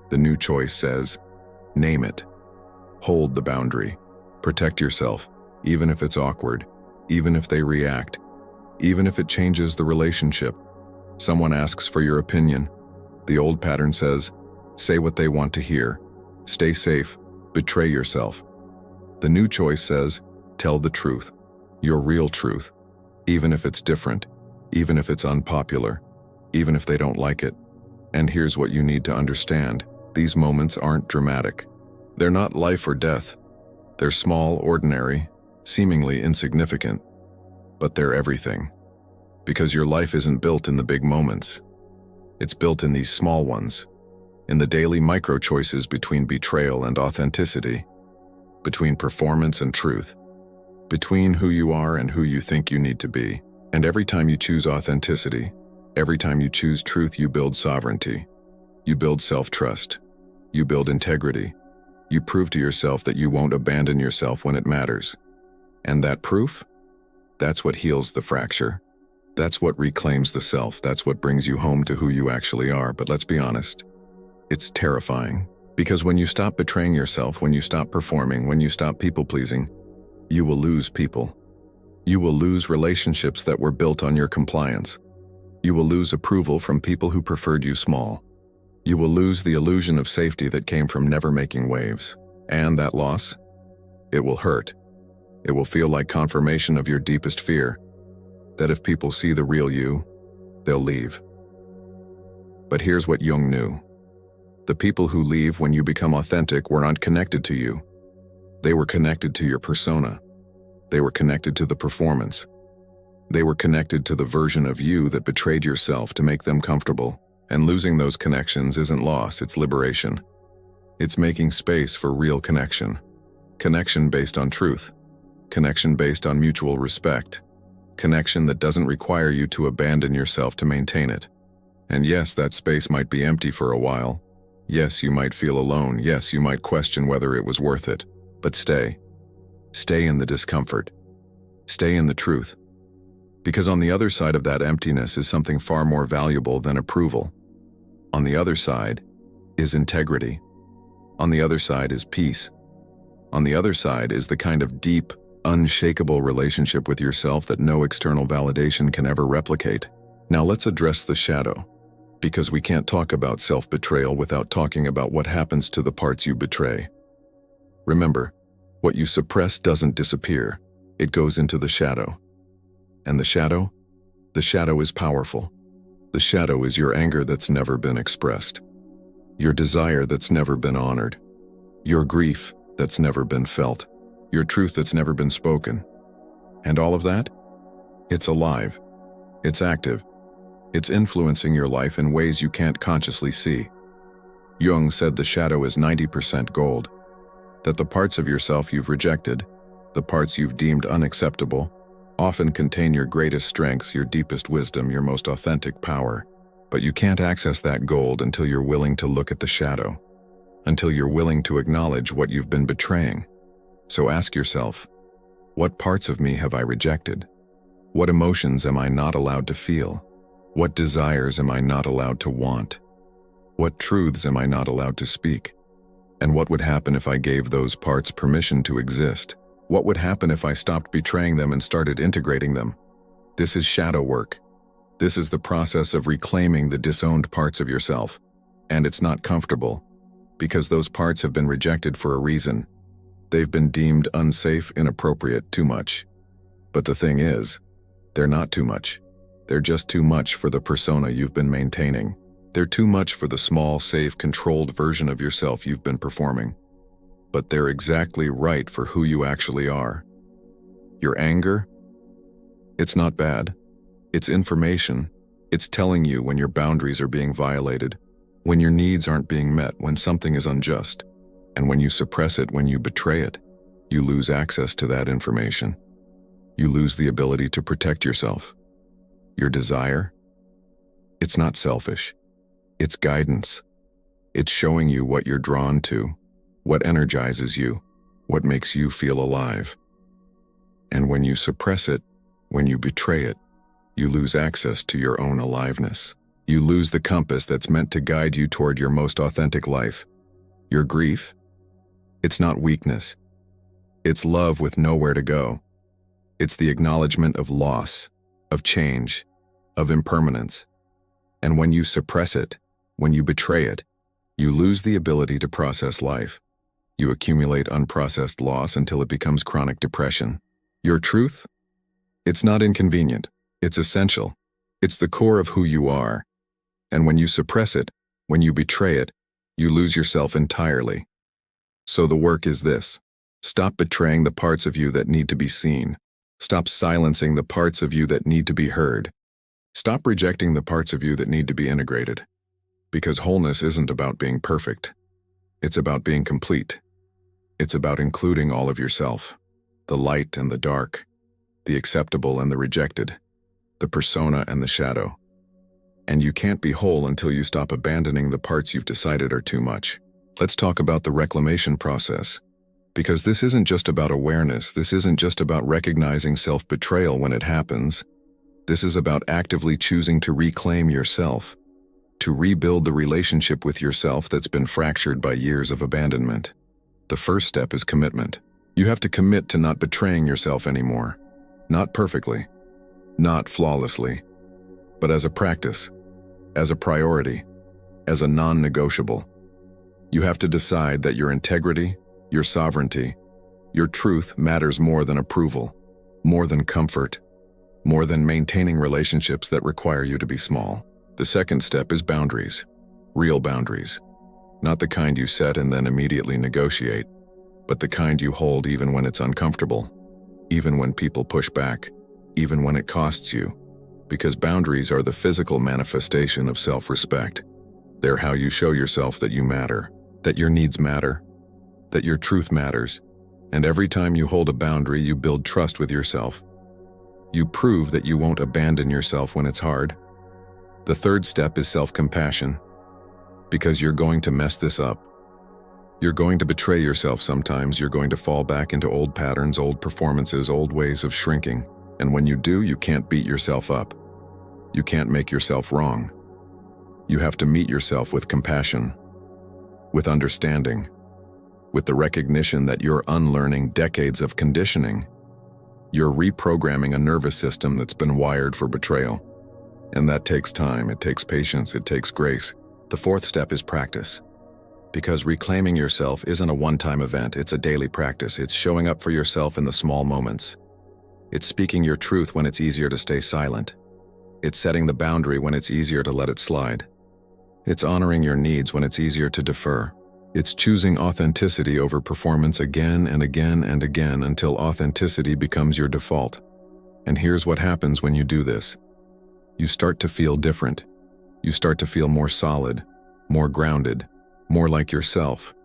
The new choice says, name it. Hold the boundary. Protect yourself, even if it's awkward, even if they react, even if it changes the relationship. Someone asks for your opinion. The old pattern says, say what they want to hear. Stay safe. Betray yourself. The new choice says, tell the truth. Your real truth. Even if it's different, even if it's unpopular, even if they don't like it. And here's what you need to understand. These moments aren't dramatic. They're not life or death. They're small, ordinary, seemingly insignificant. But they're everything. Because your life isn't built in the big moments. It's built in these small ones. In the daily micro-choices between betrayal and authenticity. Between performance and truth. Between who you are and who you think you need to be. And every time you choose authenticity, every time you choose truth, you build sovereignty. You build self-trust. You build integrity. You prove to yourself that you won't abandon yourself when it matters. And that proof? That's what heals the fracture. That's what reclaims the self. That's what brings you home to who you actually are. But let's be honest, it's terrifying. Because when you stop betraying yourself, when you stop performing, when you stop people-pleasing, you will lose people. You will lose relationships that were built on your compliance. You will lose approval from people who preferred you small. You will lose the illusion of safety that came from never making waves. And that loss? It will hurt. It will feel like confirmation of your deepest fear, that if people see the real you, they'll leave. But here's what Jung knew. The people who leave when you become authentic were not connected to you. They were connected to your persona. They were connected to the performance. They were connected to the version of you that betrayed yourself to make them comfortable. And losing those connections isn't loss, it's liberation. It's making space for real connection. Connection based on truth. Connection based on mutual respect. Connection that doesn't require you to abandon yourself to maintain it. And yes, that space might be empty for a while. Yes, you might feel alone. Yes, you might question whether it was worth it. But stay. Stay in the discomfort. Stay in the truth. Because on the other side of that emptiness is something far more valuable than approval. On the other side is integrity. On the other side is peace. On the other side is the kind of deep, unshakable relationship with yourself that no external validation can ever replicate. Now let's address the shadow. Because we can't talk about self-betrayal without talking about what happens to the parts you betray. Remember, what you suppress doesn't disappear. It goes into the shadow. And the shadow? The shadow is powerful. The shadow is your anger that's never been expressed. Your desire that's never been honored. Your grief that's never been felt. Your truth that's never been spoken. And all of that? It's alive. It's active. It's influencing your life in ways you can't consciously see. Jung said the shadow is 90% gold. That the parts of yourself you've rejected, the parts you've deemed unacceptable, often contain your greatest strengths, your deepest wisdom, your most authentic power. But you can't access that gold until you're willing to look at the shadow, until you're willing to acknowledge what you've been betraying. So ask yourself, what parts of me have I rejected? What emotions am I not allowed to feel? What desires am I not allowed to want? What truths am I not allowed to speak? And what would happen if I gave those parts permission to exist? What would happen if I stopped betraying them and started integrating them? This is shadow work. This is the process of reclaiming the disowned parts of yourself. And it's not comfortable, because those parts have been rejected for a reason. They've been deemed unsafe, inappropriate, too much. But the thing is, they're not too much. They're just too much for the persona you've been maintaining. They're too much for the small, safe, controlled version of yourself you've been performing. But they're exactly right for who you actually are. Your anger? It's not bad. It's information. It's telling you when your boundaries are being violated, when your needs aren't being met, when something is unjust. And when you suppress it, when you betray it, you lose access to that information. You lose the ability to protect yourself. Your desire? It's not selfish. It's guidance. It's showing you what you're drawn to, what energizes you, what makes you feel alive. And when you suppress it, when you betray it, you lose access to your own aliveness. You lose the compass that's meant to guide you toward your most authentic life. Your grief? It's not weakness. It's love with nowhere to go. It's the acknowledgement of loss, of change, of impermanence. And when you suppress it, when you betray it, you lose the ability to process life. You accumulate unprocessed loss until it becomes chronic depression. Your truth? It's not inconvenient. It's essential. It's the core of who you are. And when you suppress it, when you betray it, you lose yourself entirely. So the work is this. Stop betraying the parts of you that need to be seen. Stop silencing the parts of you that need to be heard. Stop rejecting the parts of you that need to be integrated. Because wholeness isn't about being perfect. It's about being complete. It's about including all of yourself. The light and the dark. The acceptable and the rejected. The persona and the shadow. And you can't be whole until you stop abandoning the parts you've decided are too much. Let's talk about the reclamation process. Because this isn't just about awareness, this isn't just about recognizing self-betrayal when it happens. This is about actively choosing to reclaim yourself, to rebuild the relationship with yourself that's been fractured by years of abandonment. The first step is commitment. You have to commit to not betraying yourself anymore. Not perfectly, not flawlessly, but as a practice, as a priority, as a non-negotiable. You have to decide that your integrity, your sovereignty, your truth matters more than approval, more than comfort, more than maintaining relationships that require you to be small. The second step is boundaries. Real boundaries. Not the kind you set and then immediately negotiate, but the kind you hold even when it's uncomfortable, even when people push back, even when it costs you. Because boundaries are the physical manifestation of self-respect. They're how you show yourself that you matter, that your needs matter, that your truth matters. And every time you hold a boundary, you build trust with yourself. You prove that you won't abandon yourself when it's hard. The third step is self-compassion. Because you're going to mess this up. You're going to betray yourself sometimes. You're going to fall back into old patterns, old performances, old ways of shrinking. And when you do, you can't beat yourself up. You can't make yourself wrong. You have to meet yourself with compassion, with understanding, with the recognition that you're unlearning decades of conditioning. You're reprogramming a nervous system that's been wired for betrayal. And that takes time, it takes patience, it takes grace. The fourth step is practice. Because reclaiming yourself isn't a one-time event, it's a daily practice. It's showing up for yourself in the small moments. It's speaking your truth when it's easier to stay silent. It's setting the boundary when it's easier to let it slide. It's honoring your needs when it's easier to defer. It's choosing authenticity over performance again and again and again until authenticity becomes your default. And here's what happens when you do this. You start to feel different. You start to feel more solid, more grounded, more like yourself.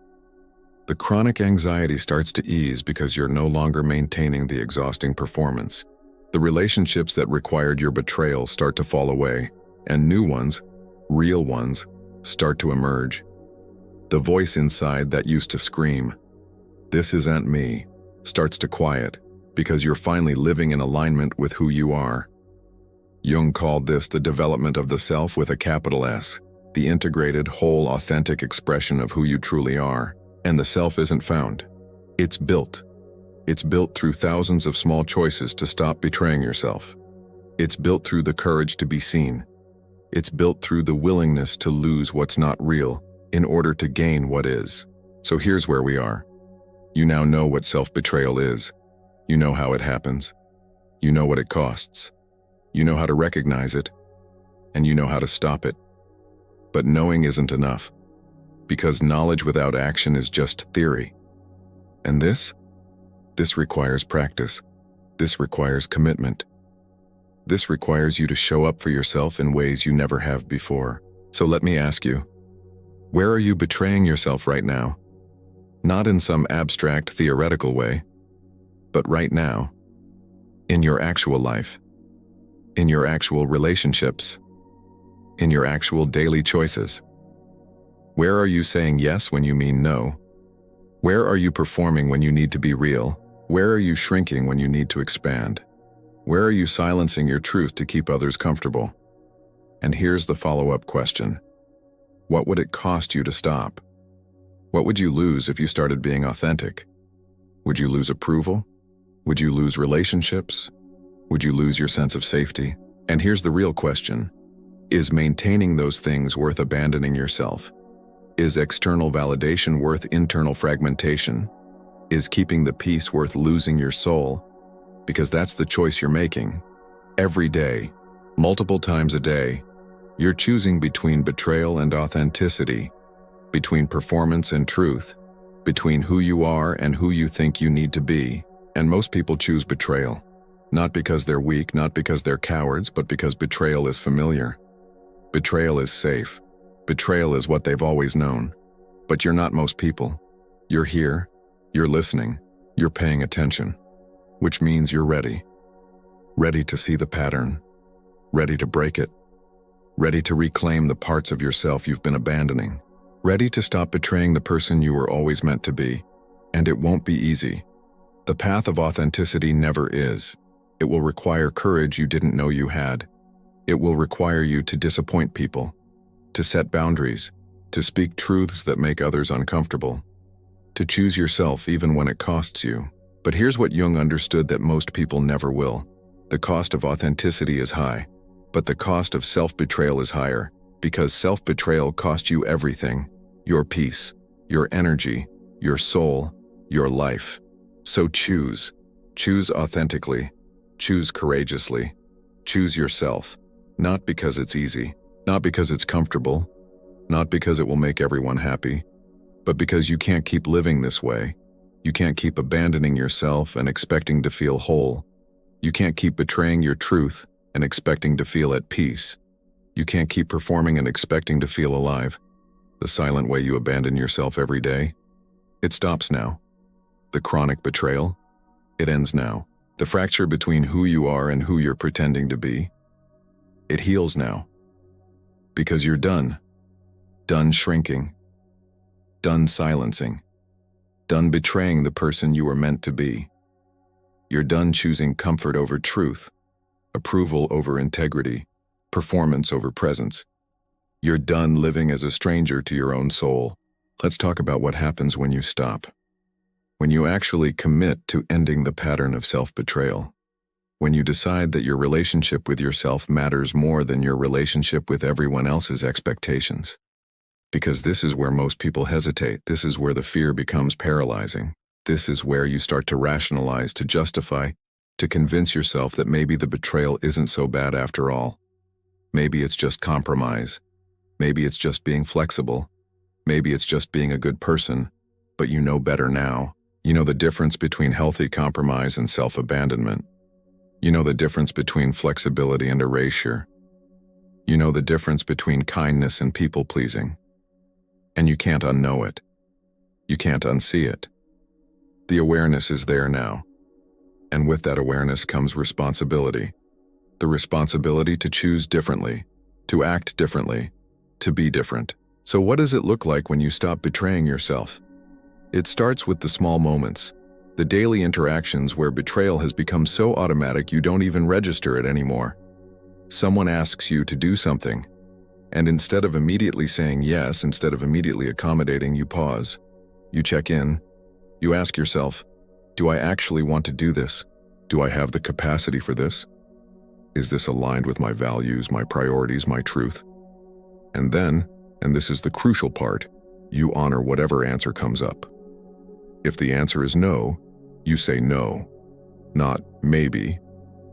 The chronic anxiety starts to ease because you're no longer maintaining the exhausting performance. The relationships that required your betrayal start to fall away, and new ones, real ones, start to emerge. The voice inside that used to scream, "This isn't me," starts to quiet because you're finally living in alignment with who you are. Jung called this the development of the self with a capital S, the integrated, whole, authentic expression of who you truly are. And the self isn't found. It's built. It's built through thousands of small choices to stop betraying yourself. It's built through the courage to be seen. It's built through the willingness to lose what's not real in order to gain what is. So here's where we are. You now know what self-betrayal is. You know how it happens. You know what it costs. You know how to recognize it. And you know how to stop it. But knowing isn't enough. Because knowledge without action is just theory. And this requires practice. This requires commitment. This requires you to show up for yourself in ways you never have before. So let me ask you, where are you betraying yourself right now? Not in some abstract theoretical way, but right now, in your actual life, in your actual relationships, in your actual daily choices. Where are you saying yes when you mean no? Where are you performing when you need to be real? Where are you shrinking when you need to expand? Where are you silencing your truth to keep others comfortable? And here's the follow-up question. What would it cost you to stop? What would you lose if you started being authentic? Would you lose approval? Would you lose relationships? Would you lose your sense of safety? And here's the real question. Is maintaining those things worth abandoning yourself? Is external validation worth internal fragmentation? Is keeping the peace worth losing your soul? Because that's the choice you're making. Every day, multiple times a day, you're choosing between betrayal and authenticity, between performance and truth, between who you are and who you think you need to be. And most people choose betrayal. Not because they're weak, not because they're cowards, but because betrayal is familiar. Betrayal is safe. Betrayal is what they've always known. But you're not most people. You're here, you're listening, you're paying attention, which means you're ready. Ready to see the pattern, ready to break it, ready to reclaim the parts of yourself you've been abandoning, ready to stop betraying the person you were always meant to be. And it won't be easy. The path of authenticity never is. It will require courage you didn't know you had. It will require you to disappoint people, to set boundaries, to speak truths that make others uncomfortable, to choose yourself even when it costs you. But here's what Jung understood that most people never will. The cost of authenticity is high, but the cost of self-betrayal is higher, because self-betrayal costs you everything: your peace, your energy, your soul, your life. So choose. Choose authentically. Choose courageously. Choose yourself. Not because it's easy, not because it's comfortable, not because it will make everyone happy, but because you can't keep living this way. You can't keep abandoning yourself and expecting to feel whole. You can't keep betraying your truth and expecting to feel at peace. You can't keep performing and expecting to feel alive. The silent way you abandon yourself every day, it stops now. The chronic betrayal, it ends now. The fracture between who you are and who you're pretending to be, it heals now. Because you're done. Done shrinking. Done silencing. Done betraying the person you were meant to be. You're done choosing comfort over truth, approval over integrity, performance over presence. You're done living as a stranger to your own soul. Let's talk about what happens when you stop. When you actually commit to ending the pattern of self-betrayal. When you decide that your relationship with yourself matters more than your relationship with everyone else's expectations. Because this is where most people hesitate. This is where the fear becomes paralyzing. This is where you start to rationalize, to justify, to convince yourself that maybe the betrayal isn't so bad after all. Maybe it's just compromise. Maybe it's just being flexible. Maybe it's just being a good person. But you know better now. You know the difference between healthy compromise and self-abandonment. You know the difference between flexibility and erasure. You know the difference between kindness and people-pleasing. And you can't unknow it. You can't unsee it. The awareness is there now. And with that awareness comes responsibility. The responsibility to choose differently, to act differently, to be different. So what does it look like when you stop betraying yourself? It starts with the small moments, the daily interactions where betrayal has become so automatic you don't even register it anymore. Someone asks you to do something, and instead of immediately saying yes, instead of immediately accommodating, you pause. You check in. You ask yourself, do I actually want to do this? Do I have the capacity for this? Is this aligned with my values, my priorities, my truth? And then, and this is the crucial part, you honor whatever answer comes up. If the answer is no, you say no. Not maybe,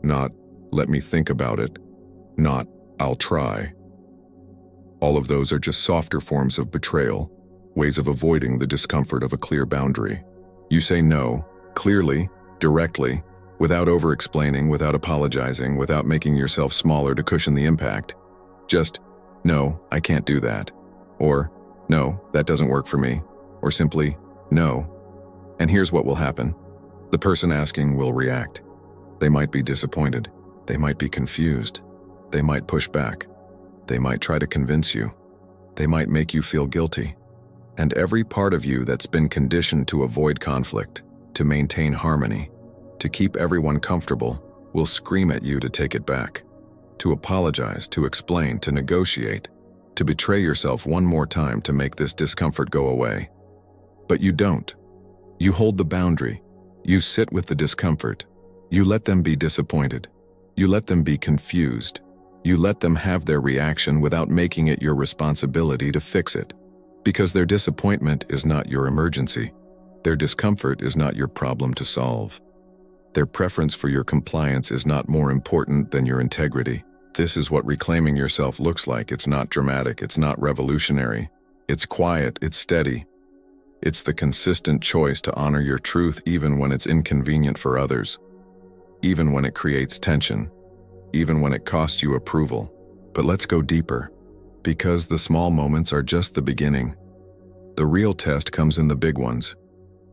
not let me think about it, not I'll try. All of those are just softer forms of betrayal, ways of avoiding the discomfort of a clear boundary. You say no, clearly, directly, without over-explaining, without apologizing, without making yourself smaller to cushion the impact. Just, no, I can't do that. Or, no, that doesn't work for me. Or simply, no. And here's what will happen. The person asking will react. They might be disappointed. They might be confused. They might push back. They might try to convince you. They might make you feel guilty. And every part of you that's been conditioned to avoid conflict, to maintain harmony, to keep everyone comfortable, will scream at you to take it back, to apologize, to explain, to negotiate, to betray yourself one more time to make this discomfort go away. But you don't. You hold the boundary. You sit with the discomfort. You let them be disappointed. You let them be confused. You let them have their reaction without making it your responsibility to fix it. Because their disappointment is not your emergency. Their discomfort is not your problem to solve. Their preference for your compliance is not more important than your integrity. This is what reclaiming yourself looks like. It's not dramatic, it's not revolutionary. It's quiet, it's steady. It's the consistent choice to honor your truth even when it's inconvenient for others. Even when it creates tension. Even when it costs you approval. But let's go deeper. Because the small moments are just the beginning. The real test comes in the big ones.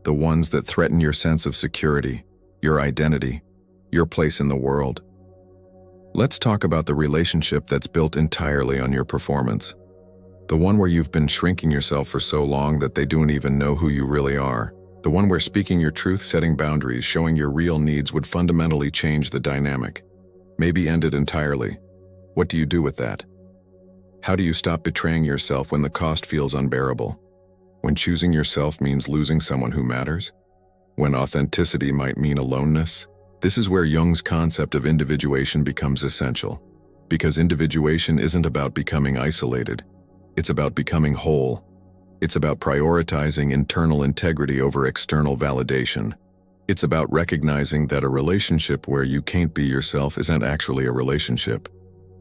The ones that threaten your sense of security, your identity, your place in the world. Let's talk about the relationship that's built entirely on your performance. The one where you've been shrinking yourself for so long that they don't even know who you really are. The one where speaking your truth, setting boundaries, showing your real needs would fundamentally change the dynamic. Maybe end it entirely. What do you do with that? How do you stop betraying yourself when the cost feels unbearable? When choosing yourself means losing someone who matters? When authenticity might mean aloneness? This is where Jung's concept of individuation becomes essential. Because individuation isn't about becoming isolated. It's about becoming whole. It's about prioritizing internal integrity over external validation. It's about recognizing that a relationship where you can't be yourself isn't actually a relationship.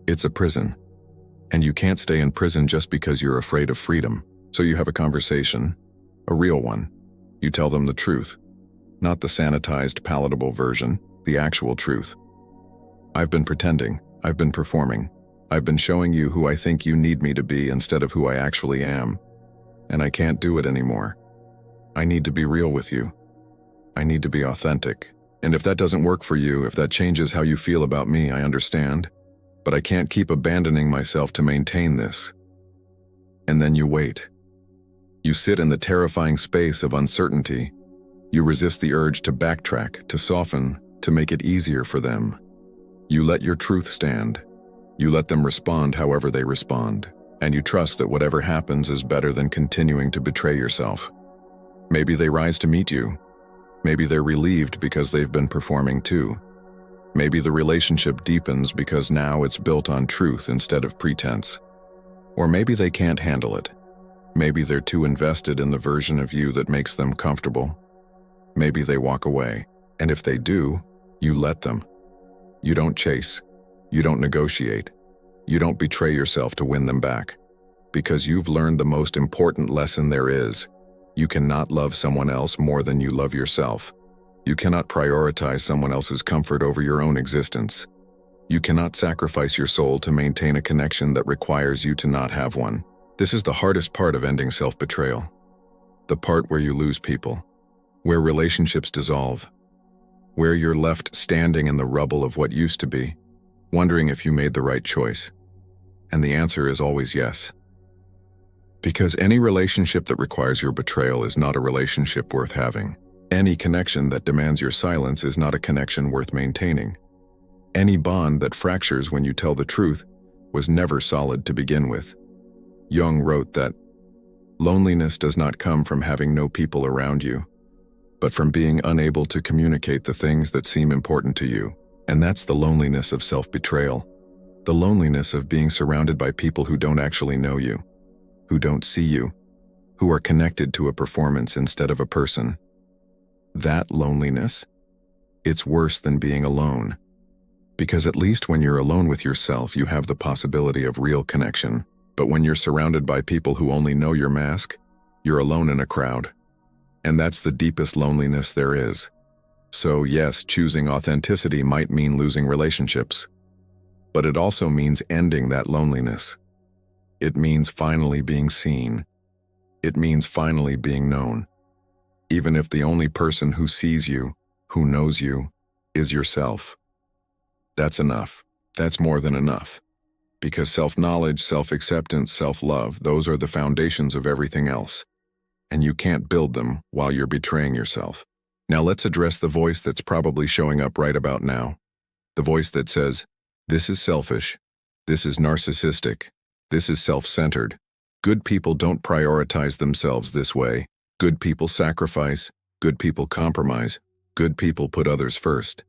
It's a prison. And you can't stay in prison just because you're afraid of freedom. So you have a conversation, a real one. You tell them the truth. Not the sanitized, palatable version, the actual truth. I've been pretending. I've been performing. I've been showing you who I think you need me to be instead of who I actually am. And I can't do it anymore. I need to be real with you. I need to be authentic. And if that doesn't work for you, if that changes how you feel about me, I understand. But I can't keep abandoning myself to maintain this. And then you wait. You sit in the terrifying space of uncertainty. You resist the urge to backtrack, to soften, to make it easier for them. You let your truth stand. You let them respond however they respond. And you trust that whatever happens is better than continuing to betray yourself. Maybe they rise to meet you. Maybe they're relieved because they've been performing too. Maybe the relationship deepens because now it's built on truth instead of pretense. Or maybe they can't handle it. Maybe they're too invested in the version of you that makes them comfortable. Maybe they walk away. And if they do, you let them. You don't chase. You don't negotiate. You don't betray yourself to win them back. Because you've learned the most important lesson there is. You cannot love someone else more than you love yourself. You cannot prioritize someone else's comfort over your own existence. You cannot sacrifice your soul to maintain a connection that requires you to not have one. This is the hardest part of ending self-betrayal. The part where you lose people. Where relationships dissolve. Where you're left standing in the rubble of what used to be, wondering if you made the right choice. And the answer is always yes. Because any relationship that requires your betrayal is not a relationship worth having. Any connection that demands your silence is not a connection worth maintaining. Any bond that fractures when you tell the truth was never solid to begin with. Jung wrote that loneliness does not come from having no people around you, but from being unable to communicate the things that seem important to you. And that's the loneliness of self-betrayal. The loneliness of being surrounded by people who don't actually know you, who don't see you, who are connected to a performance instead of a person. That loneliness, it's worse than being alone. Because at least when you're alone with yourself, you have the possibility of real connection. But when you're surrounded by people who only know your mask, you're alone in a crowd. And that's the deepest loneliness there is. So yes, choosing authenticity might mean losing relationships. But it also means ending that loneliness. It means finally being seen. It means finally being known. Even if the only person who sees you, who knows you, is yourself. That's enough. That's more than enough. Because self-knowledge, self-acceptance, self-love, those are the foundations of everything else. And you can't build them while you're betraying yourself. Now let's address the voice that's probably showing up right about now. The voice that says, this is selfish, this is narcissistic, this is self-centered. Good people don't prioritize themselves this way. Good people sacrifice, good people compromise, good people put others first.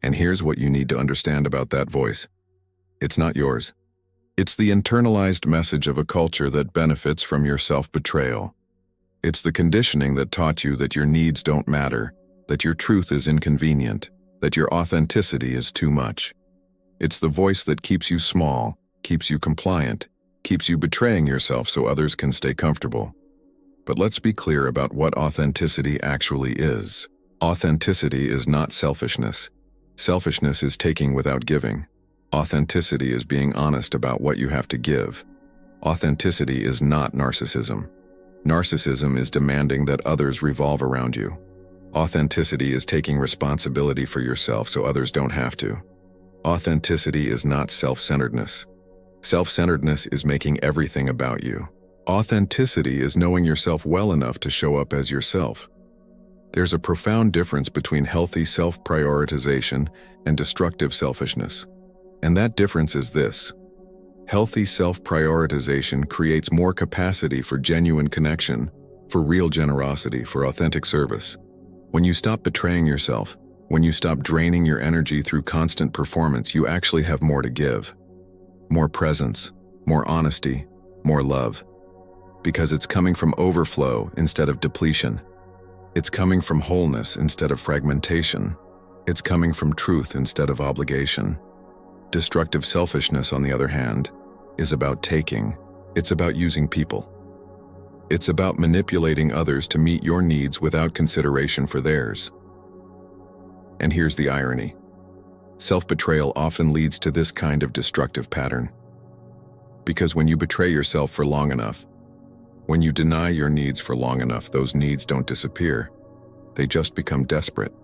And here's what you need to understand about that voice. It's not yours. It's the internalized message of a culture that benefits from your self-betrayal. It's the conditioning that taught you that your needs don't matter, that your truth is inconvenient, that your authenticity is too much. It's the voice that keeps you small, keeps you compliant, keeps you betraying yourself so others can stay comfortable. But let's be clear about what authenticity actually is. Authenticity is not selfishness. Selfishness is taking without giving. Authenticity is being honest about what you have to give. Authenticity is not narcissism. Narcissism is demanding that others revolve around you. Authenticity is taking responsibility for yourself so others don't have to. Authenticity is not self-centeredness. Self-centeredness is making everything about you. Authenticity is knowing yourself well enough to show up as yourself. There's a profound difference between healthy self-prioritization and destructive selfishness. And that difference is this. Healthy self-prioritization creates more capacity for genuine connection, for real generosity, for authentic service. When you stop betraying yourself, when you stop draining your energy through constant performance, you actually have more to give. More presence, more honesty, more love. Because it's coming from overflow instead of depletion. It's coming from wholeness instead of fragmentation. It's coming from truth instead of obligation. Destructive selfishness, on the other hand, is about taking. It's about using people. It's about manipulating others to meet your needs without consideration for theirs. And here's the irony. Self-betrayal often leads to this kind of destructive pattern. Because when you betray yourself for long enough, when you deny your needs for long enough, those needs don't disappear. They just become desperate.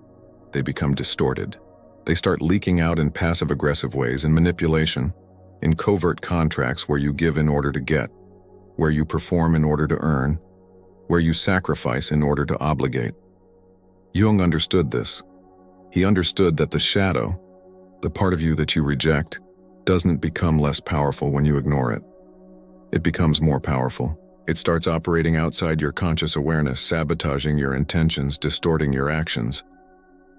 They become distorted. They start leaking out in passive-aggressive ways, in manipulation, in covert contracts where you give in order to get, where you perform in order to earn, where you sacrifice in order to obligate. Jung understood this. He understood that the shadow, the part of you that you reject, doesn't become less powerful when you ignore it. It becomes more powerful. It starts operating outside your conscious awareness, sabotaging your intentions, distorting your actions.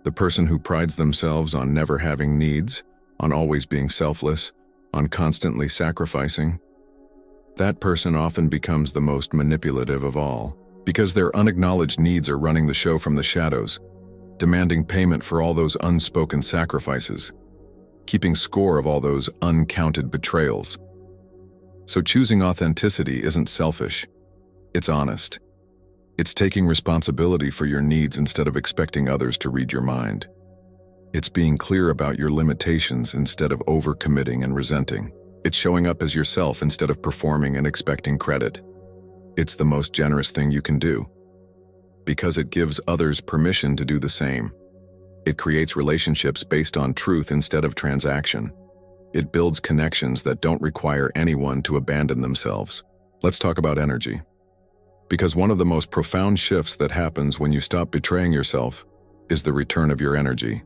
The person who prides themselves on never having needs, on always being selfless, on constantly sacrificing, that person often becomes the most manipulative of all, because their unacknowledged needs are running the show from the shadows, demanding payment for all those unspoken sacrifices, keeping score of all those uncounted betrayals. So choosing authenticity isn't selfish, it's honest. It's taking responsibility for your needs instead of expecting others to read your mind. It's being clear about your limitations instead of overcommitting and resenting. It's showing up as yourself instead of performing and expecting credit. It's the most generous thing you can do, because it gives others permission to do the same. It creates relationships based on truth instead of transaction. It builds connections that don't require anyone to abandon themselves. Let's talk about energy. Because one of the most profound shifts that happens when you stop betraying yourself is the return of your energy.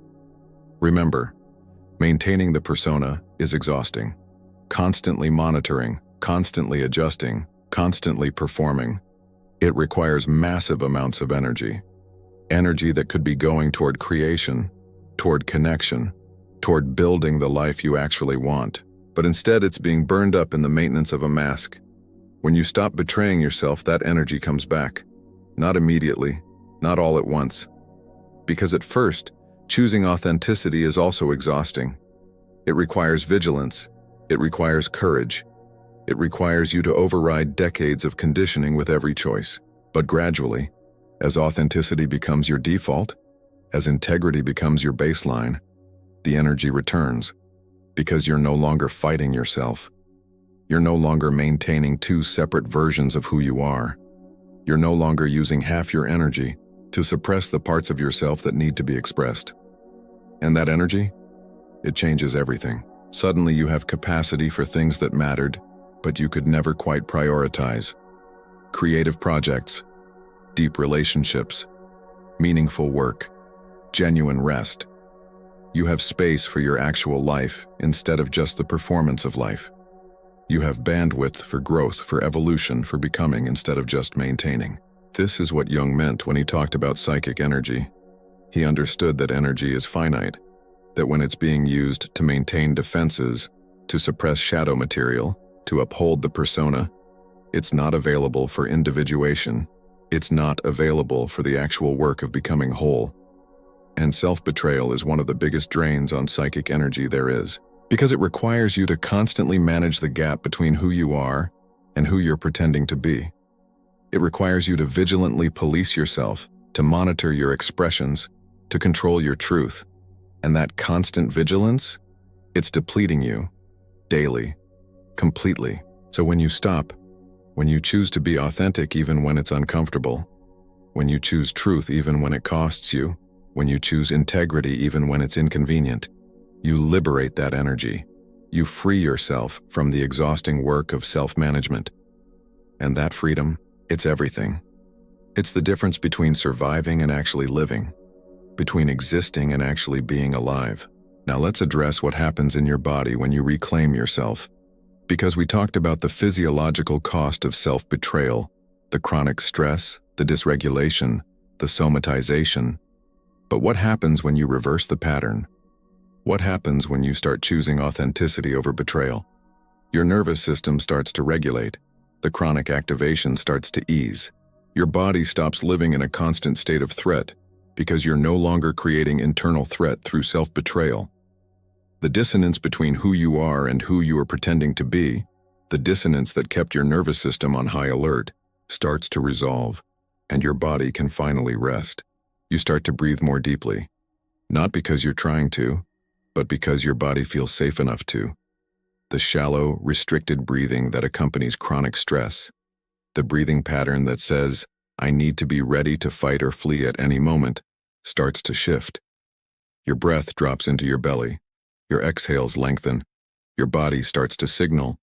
Remember, maintaining the persona is exhausting. Constantly monitoring, constantly adjusting, constantly performing. It requires massive amounts of energy. Energy that could be going toward creation, toward connection, toward building the life you actually want. But instead it's being burned up in the maintenance of a mask. When you stop betraying yourself, that energy comes back. Not immediately, not all at once. Because at first, choosing authenticity is also exhausting. It requires vigilance. It requires courage. It requires you to override decades of conditioning with every choice. But gradually, as authenticity becomes your default, as integrity becomes your baseline, the energy returns. Because you're no longer fighting yourself. You're no longer maintaining two separate versions of who you are. You're no longer using half your energy to suppress the parts of yourself that need to be expressed. And that energy, it changes everything. Suddenly you have capacity for things that mattered, but you could never quite prioritize. Creative projects, deep relationships, meaningful work, genuine rest. You have space for your actual life instead of just the performance of life. You have bandwidth for growth, for evolution, for becoming instead of just maintaining. This is what Jung meant when he talked about psychic energy. He understood that energy is finite, that when it's being used to maintain defenses, to suppress shadow material, to uphold the persona, it's not available for individuation. It's not available for the actual work of becoming whole. And self-betrayal is one of the biggest drains on psychic energy there is, because it requires you to constantly manage the gap between who you are and who you're pretending to be. It requires you to vigilantly police yourself, to monitor your expressions, to control your truth. And that constant vigilance, it's depleting you, daily, completely. So when you stop, when you choose to be authentic even when it's uncomfortable, when you choose truth even when it costs you, when you choose integrity even when it's inconvenient, you liberate that energy. You free yourself from the exhausting work of self-management. And that freedom, it's everything. It's the difference between surviving and actually living, between existing and actually being alive. Now let's address what happens in your body when you reclaim yourself. Because we talked about the physiological cost of self-betrayal, the chronic stress, the dysregulation, the somatization. But what happens when you reverse the pattern? What happens when you start choosing authenticity over betrayal? Your nervous system starts to regulate. The chronic activation starts to ease. Your body stops living in a constant state of threat because you're no longer creating internal threat through self-betrayal. The dissonance between who you are and who you are pretending to be, the dissonance that kept your nervous system on high alert, starts to resolve, and your body can finally rest. You start to breathe more deeply, not because you're trying to, but because your body feels safe enough to. The shallow, restricted breathing that accompanies chronic stress, the breathing pattern that says, I need to be ready to fight or flee at any moment, starts to shift. Your breath drops into your belly. Your exhales lengthen. Your body starts to signal,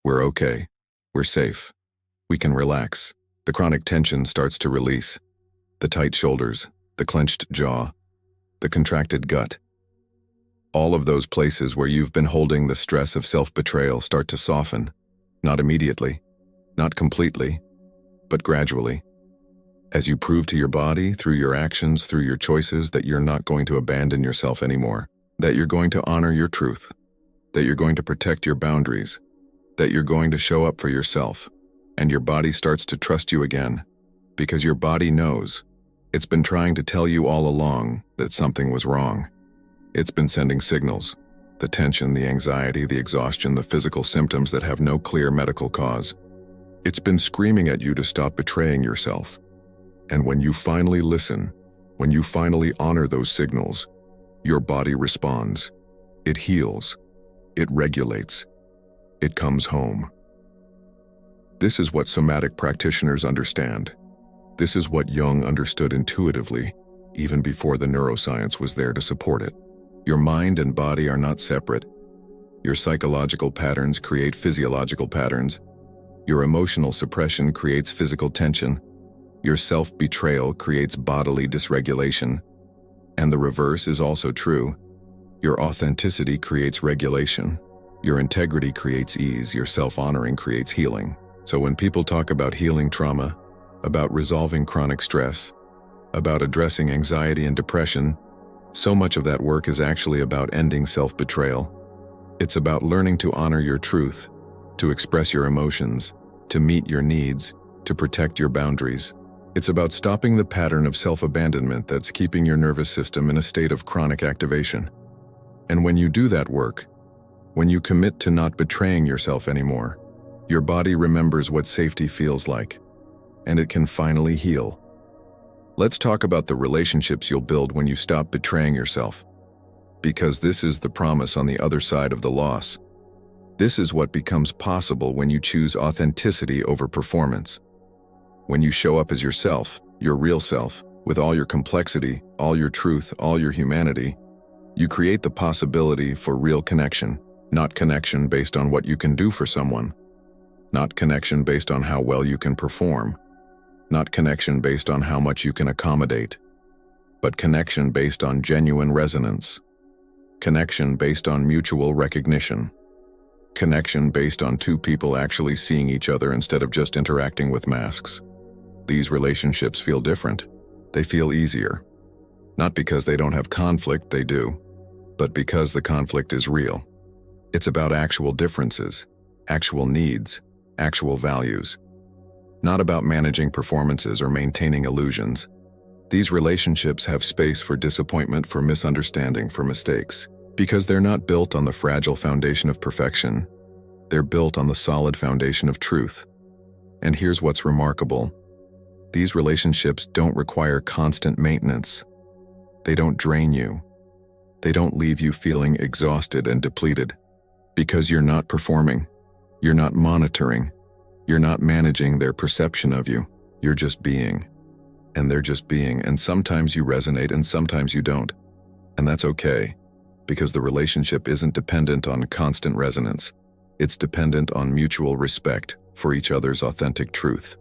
we're okay, we're safe, we can relax. The chronic tension starts to release. The tight shoulders, the clenched jaw, the contracted gut. All of those places where you've been holding the stress of self-betrayal start to soften, not immediately, not completely, but gradually. As you prove to your body, through your actions, through your choices, that you're not going to abandon yourself anymore, that you're going to honor your truth, that you're going to protect your boundaries, that you're going to show up for yourself, and your body starts to trust you again, because your body knows. It's been trying to tell you all along that something was wrong. It's been sending signals, the tension, the anxiety, the exhaustion, the physical symptoms that have no clear medical cause. It's been screaming at you to stop betraying yourself. And when you finally listen, when you finally honor those signals, your body responds. It heals. It regulates. It comes home. This is what somatic practitioners understand. This is what Jung understood intuitively, even before the neuroscience was there to support it. Your mind and body are not separate. Your psychological patterns create physiological patterns. Your emotional suppression creates physical tension. Your self-betrayal creates bodily dysregulation. And the reverse is also true. Your authenticity creates regulation. Your integrity creates ease. Your self-honoring creates healing. So when people talk about healing trauma, about resolving chronic stress, about addressing anxiety and depression, so much of that work is actually about ending self-betrayal. It's about learning to honor your truth, to express your emotions, to meet your needs, to protect your boundaries. It's about stopping the pattern of self-abandonment that's keeping your nervous system in a state of chronic activation. And when you do that work, when you commit to not betraying yourself anymore, your body remembers what safety feels like, and it can finally heal. Let's talk about the relationships you'll build when you stop betraying yourself. Because this is the promise on the other side of the loss. This is what becomes possible when you choose authenticity over performance. When you show up as yourself, your real self, with all your complexity, all your truth, all your humanity, you create the possibility for real connection. Not connection based on what you can do for someone. Not connection based on how well you can perform. Not connection based on how much you can accommodate. But connection based on genuine resonance. Connection based on mutual recognition. Connection based on two people actually seeing each other instead of just interacting with masks. These relationships feel different. They feel easier. Not because they don't have conflict, they do, but because the conflict is real. It's about actual differences, actual needs, actual values. Not about managing performances or maintaining illusions. These relationships have space for disappointment, for misunderstanding, for mistakes. Because they're not built on the fragile foundation of perfection. They're built on the solid foundation of truth. And here's what's remarkable. These relationships don't require constant maintenance. They don't drain you. They don't leave you feeling exhausted and depleted. Because you're not performing. You're not monitoring. You're not managing their perception of you. You're just being. And they're just being, and sometimes you resonate and sometimes you don't. And that's okay, because the relationship isn't dependent on constant resonance. It's dependent on mutual respect for each other's authentic truth.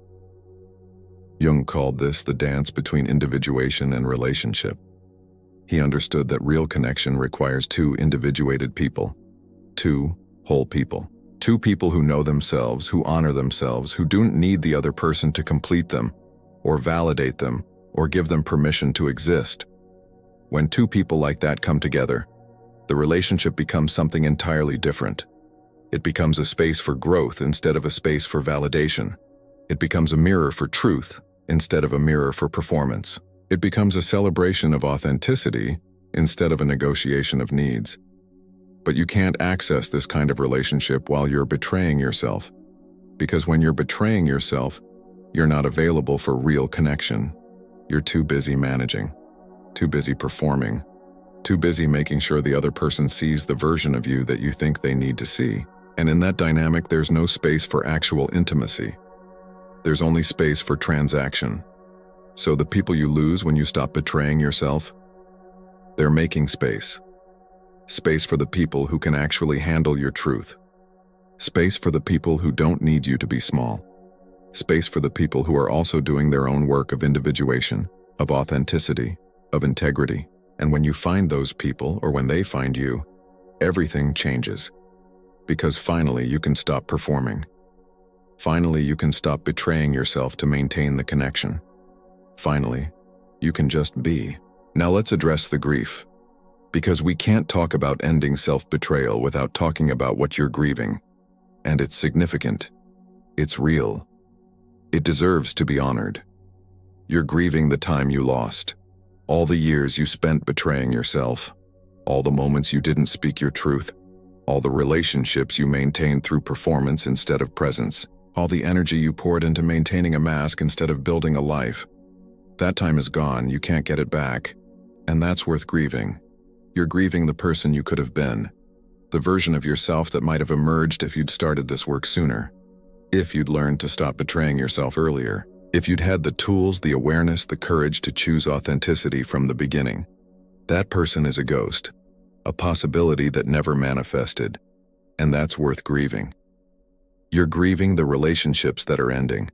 Jung called this the dance between individuation and relationship. He understood that real connection requires two individuated people. Two whole people. Two people who know themselves, who honor themselves, who don't need the other person to complete them, or validate them, or give them permission to exist. When two people like that come together, the relationship becomes something entirely different. It becomes a space for growth instead of a space for validation. It becomes a mirror for truth instead of a mirror for performance. It becomes a celebration of authenticity instead of a negotiation of needs. But you can't access this kind of relationship while you're betraying yourself. Because when you're betraying yourself, you're not available for real connection. You're too busy managing, too busy performing, too busy making sure the other person sees the version of you that you think they need to see. And in that dynamic, there's no space for actual intimacy. There's only space for transaction. So the people you lose when you stop betraying yourself, they're making space. Space for the people who can actually handle your truth. Space for the people who don't need you to be small. Space for the people who are also doing their own work of individuation, of authenticity, of integrity. And when you find those people, or when they find you, everything changes. Because finally you can stop performing. Finally you can stop betraying yourself to maintain the connection. Finally, you can just be. Now let's address the grief. Because we can't talk about ending self-betrayal without talking about what you're grieving. And it's significant. It's real. It deserves to be honored. You're grieving the time you lost. All the years you spent betraying yourself. All the moments you didn't speak your truth. All the relationships you maintained through performance instead of presence. All the energy you poured into maintaining a mask instead of building a life. That time is gone, you can't get it back. And that's worth grieving. You're grieving the person you could have been. The version of yourself that might have emerged if you'd started this work sooner. If you'd learned to stop betraying yourself earlier. If you'd had the tools, the awareness, the courage to choose authenticity from the beginning. That person is a ghost. A possibility that never manifested. And that's worth grieving. You're grieving the relationships that are ending.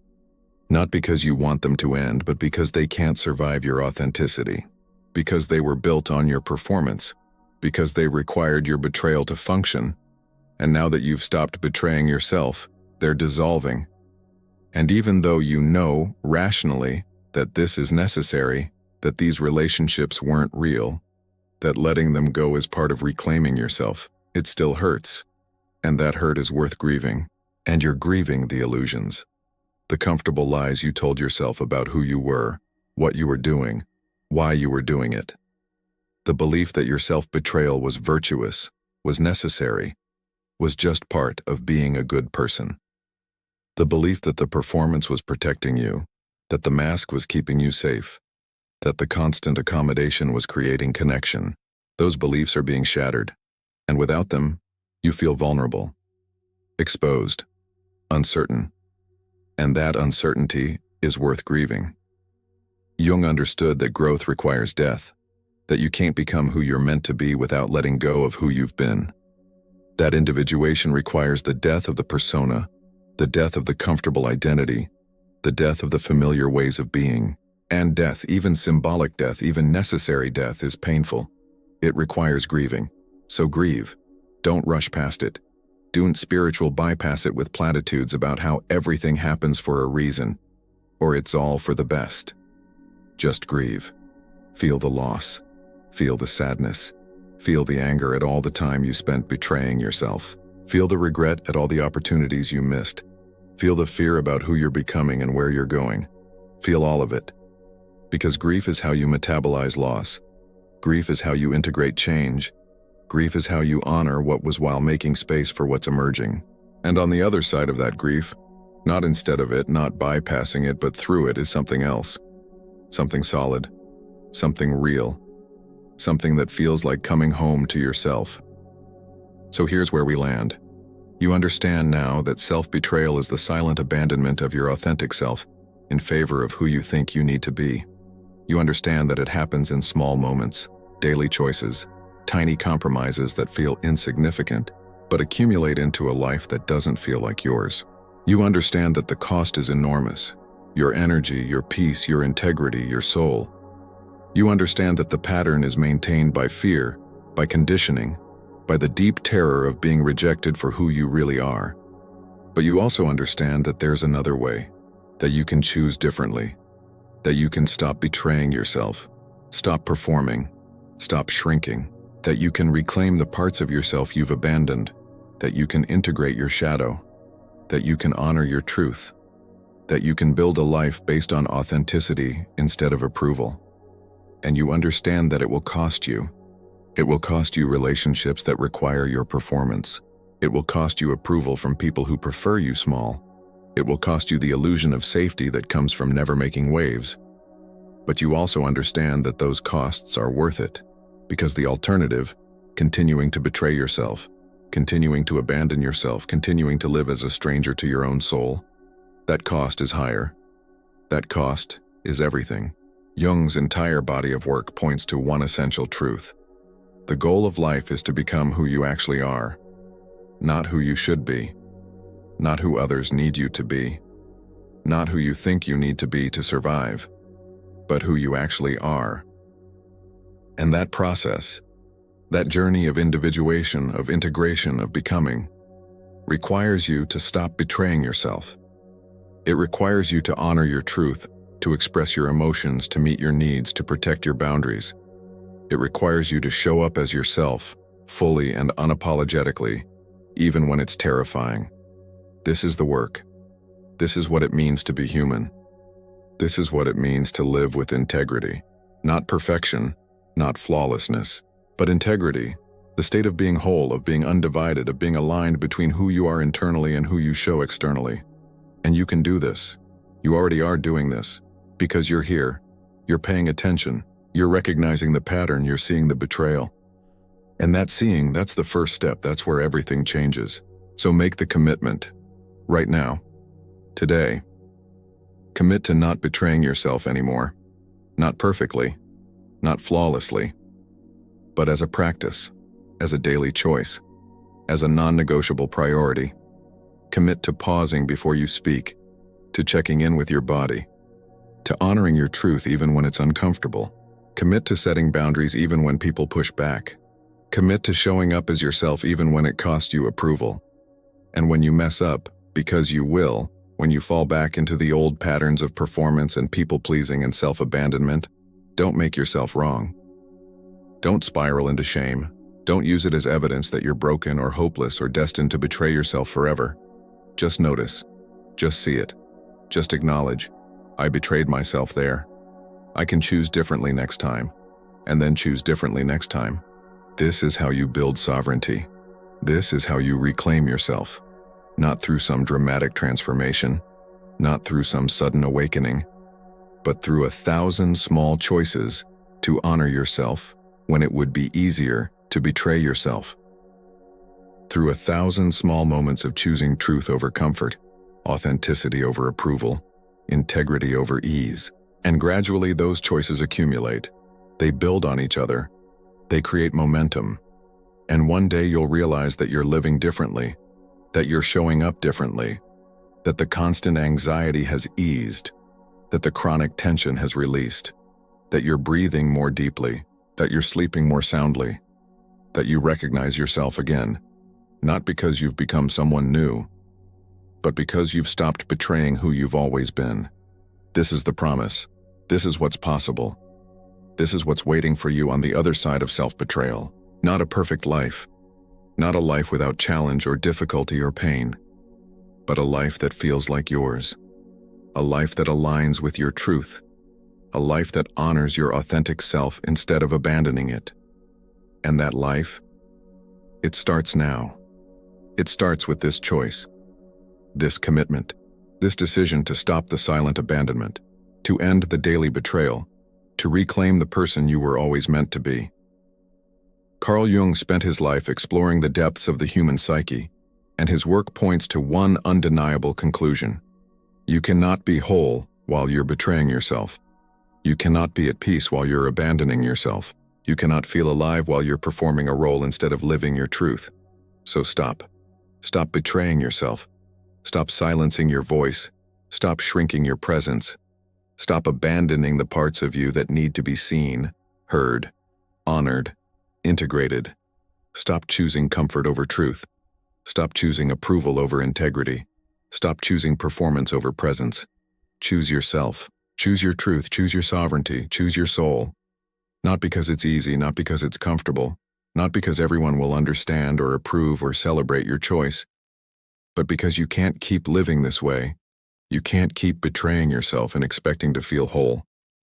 Not because you want them to end, but because they can't survive your authenticity. Because they were built on your performance. Because they required your betrayal to function. And now that you've stopped betraying yourself, they're dissolving. And even though you know, rationally, that this is necessary, that these relationships weren't real, that letting them go is part of reclaiming yourself, it still hurts. And that hurt is worth grieving. And you're grieving the illusions. The comfortable lies you told yourself about who you were, what you were doing, why you were doing it. The belief that your self-betrayal was virtuous, was necessary, was just part of being a good person. The belief that the performance was protecting you, that the mask was keeping you safe, that the constant accommodation was creating connection. Those beliefs are being shattered, and without them, you feel vulnerable, exposed, uncertain. And that uncertainty is worth grieving. Jung understood that growth requires death, that you can't become who you're meant to be without letting go of who you've been. That individuation requires the death of the persona, the death of the comfortable identity, the death of the familiar ways of being. And death, even symbolic death, even necessary death, is painful. It requires grieving. So grieve. Don't rush past it. Don't spiritual bypass it with platitudes about how everything happens for a reason, or it's all for the best. Just grieve. Feel the loss. Feel the sadness. Feel the anger at all the time you spent betraying yourself. Feel the regret at all the opportunities you missed. Feel the fear about who you're becoming and where you're going. Feel all of it. Because grief is how you metabolize loss. Grief is how you integrate change. Grief is how you honor what was while making space for what's emerging. And on the other side of that grief, not instead of it, not bypassing it, but through it, is something else. Something solid. Something real. Something that feels like coming home to yourself. So here's where we land. You understand now that self-betrayal is the silent abandonment of your authentic self in favor of who you think you need to be. You understand that it happens in small moments, daily choices, tiny compromises that feel insignificant, but accumulate into a life that doesn't feel like yours. You understand that the cost is enormous. Your energy, your peace, your integrity, your soul. You understand that the pattern is maintained by fear, by conditioning, by the deep terror of being rejected for who you really are. But you also understand that there's another way, that you can choose differently, that you can stop betraying yourself, stop performing, stop shrinking, that you can reclaim the parts of yourself you've abandoned, that you can integrate your shadow, that you can honor your truth, that you can build a life based on authenticity instead of approval. And you understand that it will cost you. It will cost you relationships that require your performance. It will cost you approval from people who prefer you small. It will cost you the illusion of safety that comes from never making waves. But you also understand that those costs are worth it, because the alternative, continuing to betray yourself, continuing to abandon yourself, continuing to live as a stranger to your own soul, that cost is higher. That cost is everything. Jung's entire body of work points to one essential truth. The goal of life is to become who you actually are, not who you should be, not who others need you to be, not who you think you need to be to survive, but who you actually are. And that process, that journey of individuation, of integration, of becoming, requires you to stop betraying yourself. It requires you to honor your truth, to express your emotions, to meet your needs, to protect your boundaries. It requires you to show up as yourself, fully and unapologetically, even when it's terrifying. This is the work. This is what it means to be human. This is what it means to live with integrity. Not perfection, not flawlessness, but integrity, the state of being whole, of being undivided, of being aligned between who you are internally and who you show externally. And you can do this. You already are doing this, because you're here, you're paying attention, you're recognizing the pattern, you're seeing the betrayal. And that seeing, that's the first step, that's where everything changes. So make the commitment, right now, today. Commit to not betraying yourself anymore. Not perfectly, not flawlessly, but as a practice, as a daily choice, as a non-negotiable priority. Commit to pausing before you speak, to checking in with your body, to honoring your truth even when it's uncomfortable. Commit to setting boundaries even when people push back. Commit to showing up as yourself even when it costs you approval. And when you mess up, because you will, when you fall back into the old patterns of performance and people-pleasing and self-abandonment, don't make yourself wrong. Don't spiral into shame. Don't use it as evidence that you're broken or hopeless or destined to betray yourself forever. Just notice. Just see it. Just acknowledge, I betrayed myself there. I can choose differently next time, and then choose differently next time. This is how you build sovereignty. This is how you reclaim yourself. Not through some dramatic transformation, not through some sudden awakening, but through 1,000 small choices to honor yourself when it would be easier to betray yourself. Through 1,000 small moments of choosing truth over comfort, authenticity over approval, integrity over ease. And gradually those choices accumulate. They build on each other. They create momentum. And one day you'll realize that you're living differently, that you're showing up differently, that the constant anxiety has eased, that the chronic tension has released, that you're breathing more deeply, that you're sleeping more soundly, that you recognize yourself again, not because you've become someone new, but because you've stopped betraying who you've always been. This is the promise. This is what's possible. This is what's waiting for you on the other side of self-betrayal. Not a perfect life. Not a life without challenge or difficulty or pain. But a life that feels like yours. A life that aligns with your truth. A life that honors your authentic self instead of abandoning it. And that life? It starts now. It starts with this choice. This commitment. This decision to stop the silent abandonment. To end the daily betrayal. To reclaim the person you were always meant to be. Carl Jung spent his life exploring the depths of the human psyche, and his work points to one undeniable conclusion. You cannot be whole while you're betraying yourself. You cannot be at peace while you're abandoning yourself. You cannot feel alive while you're performing a role instead of living your truth. So stop. Stop betraying yourself. Stop silencing your voice. Stop shrinking your presence. Stop abandoning the parts of you that need to be seen, heard, honored, integrated. Stop choosing comfort over truth. Stop choosing approval over integrity. Stop choosing performance over presence. Choose yourself. Choose your truth. Choose your sovereignty. Choose your soul. Not because it's easy, not because it's comfortable, not because everyone will understand or approve or celebrate your choice, but because you can't keep living this way. You can't keep betraying yourself and expecting to feel whole.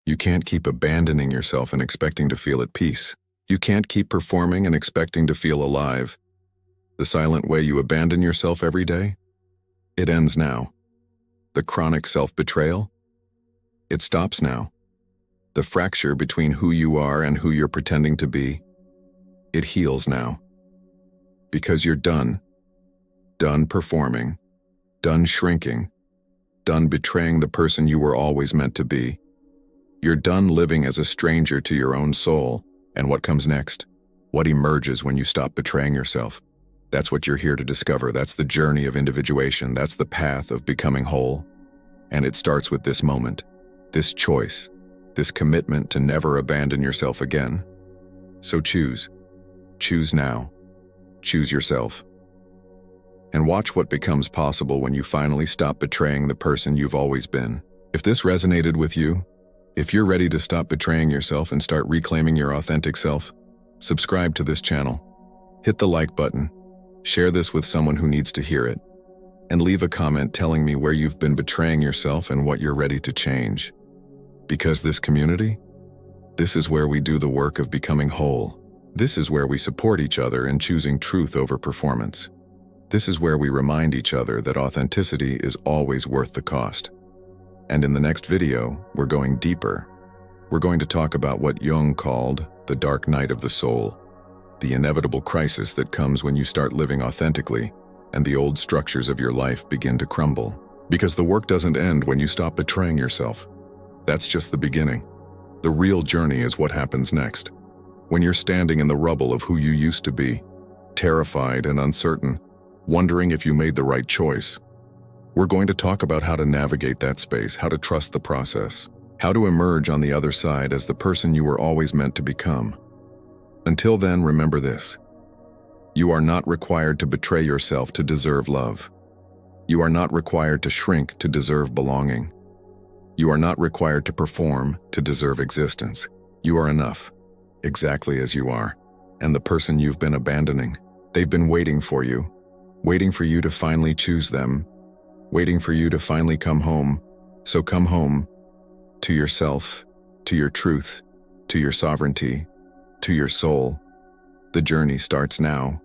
You can't keep abandoning yourself and expecting to feel at peace. You can't keep performing and expecting to feel alive. The silent way you abandon yourself every day? It ends now. The chronic self-betrayal? It stops now. The fracture between who you are and who you're pretending to be? It heals now. Because you're done. Done performing. Done shrinking. Done betraying the person you were always meant to be. You're done living as a stranger to your own soul. And what comes next? What emerges when you stop betraying yourself? That's what you're here to discover. That's the journey of individuation. That's the path of becoming whole. And it starts with this moment, this choice, this commitment to never abandon yourself again. So choose. Choose now. Choose yourself. And watch what becomes possible when you finally stop betraying the person you've always been. If this resonated with you, if you're ready to stop betraying yourself and start reclaiming your authentic self, subscribe to this channel. Hit the like button, share this with someone who needs to hear it, and leave a comment telling me where you've been betraying yourself and what you're ready to change. Because this community, this is where we do the work of becoming whole. This is where we support each other in choosing truth over performance. This is where we remind each other that authenticity is always worth the cost. And in the next video, we're going deeper. We're going to talk about what Jung called the dark night of the soul, the inevitable crisis that comes when you start living authentically and the old structures of your life begin to crumble. Because the work doesn't end when you stop betraying yourself. That's just the beginning. The real journey is what happens next. When you're standing in the rubble of who you used to be, terrified and uncertain, wondering if you made the right choice. We're going to talk about how to navigate that space, how to trust the process, how to emerge on the other side as the person you were always meant to become. Until then, remember this. You are not required to betray yourself to deserve love. You are not required to shrink to deserve belonging. You are not required to perform to deserve existence. You are enough, exactly as you are. And the person you've been abandoning, they've been waiting for you to finally choose them, waiting for you to finally come home. So come home to yourself, to your truth, to your sovereignty, to your soul. The journey starts now.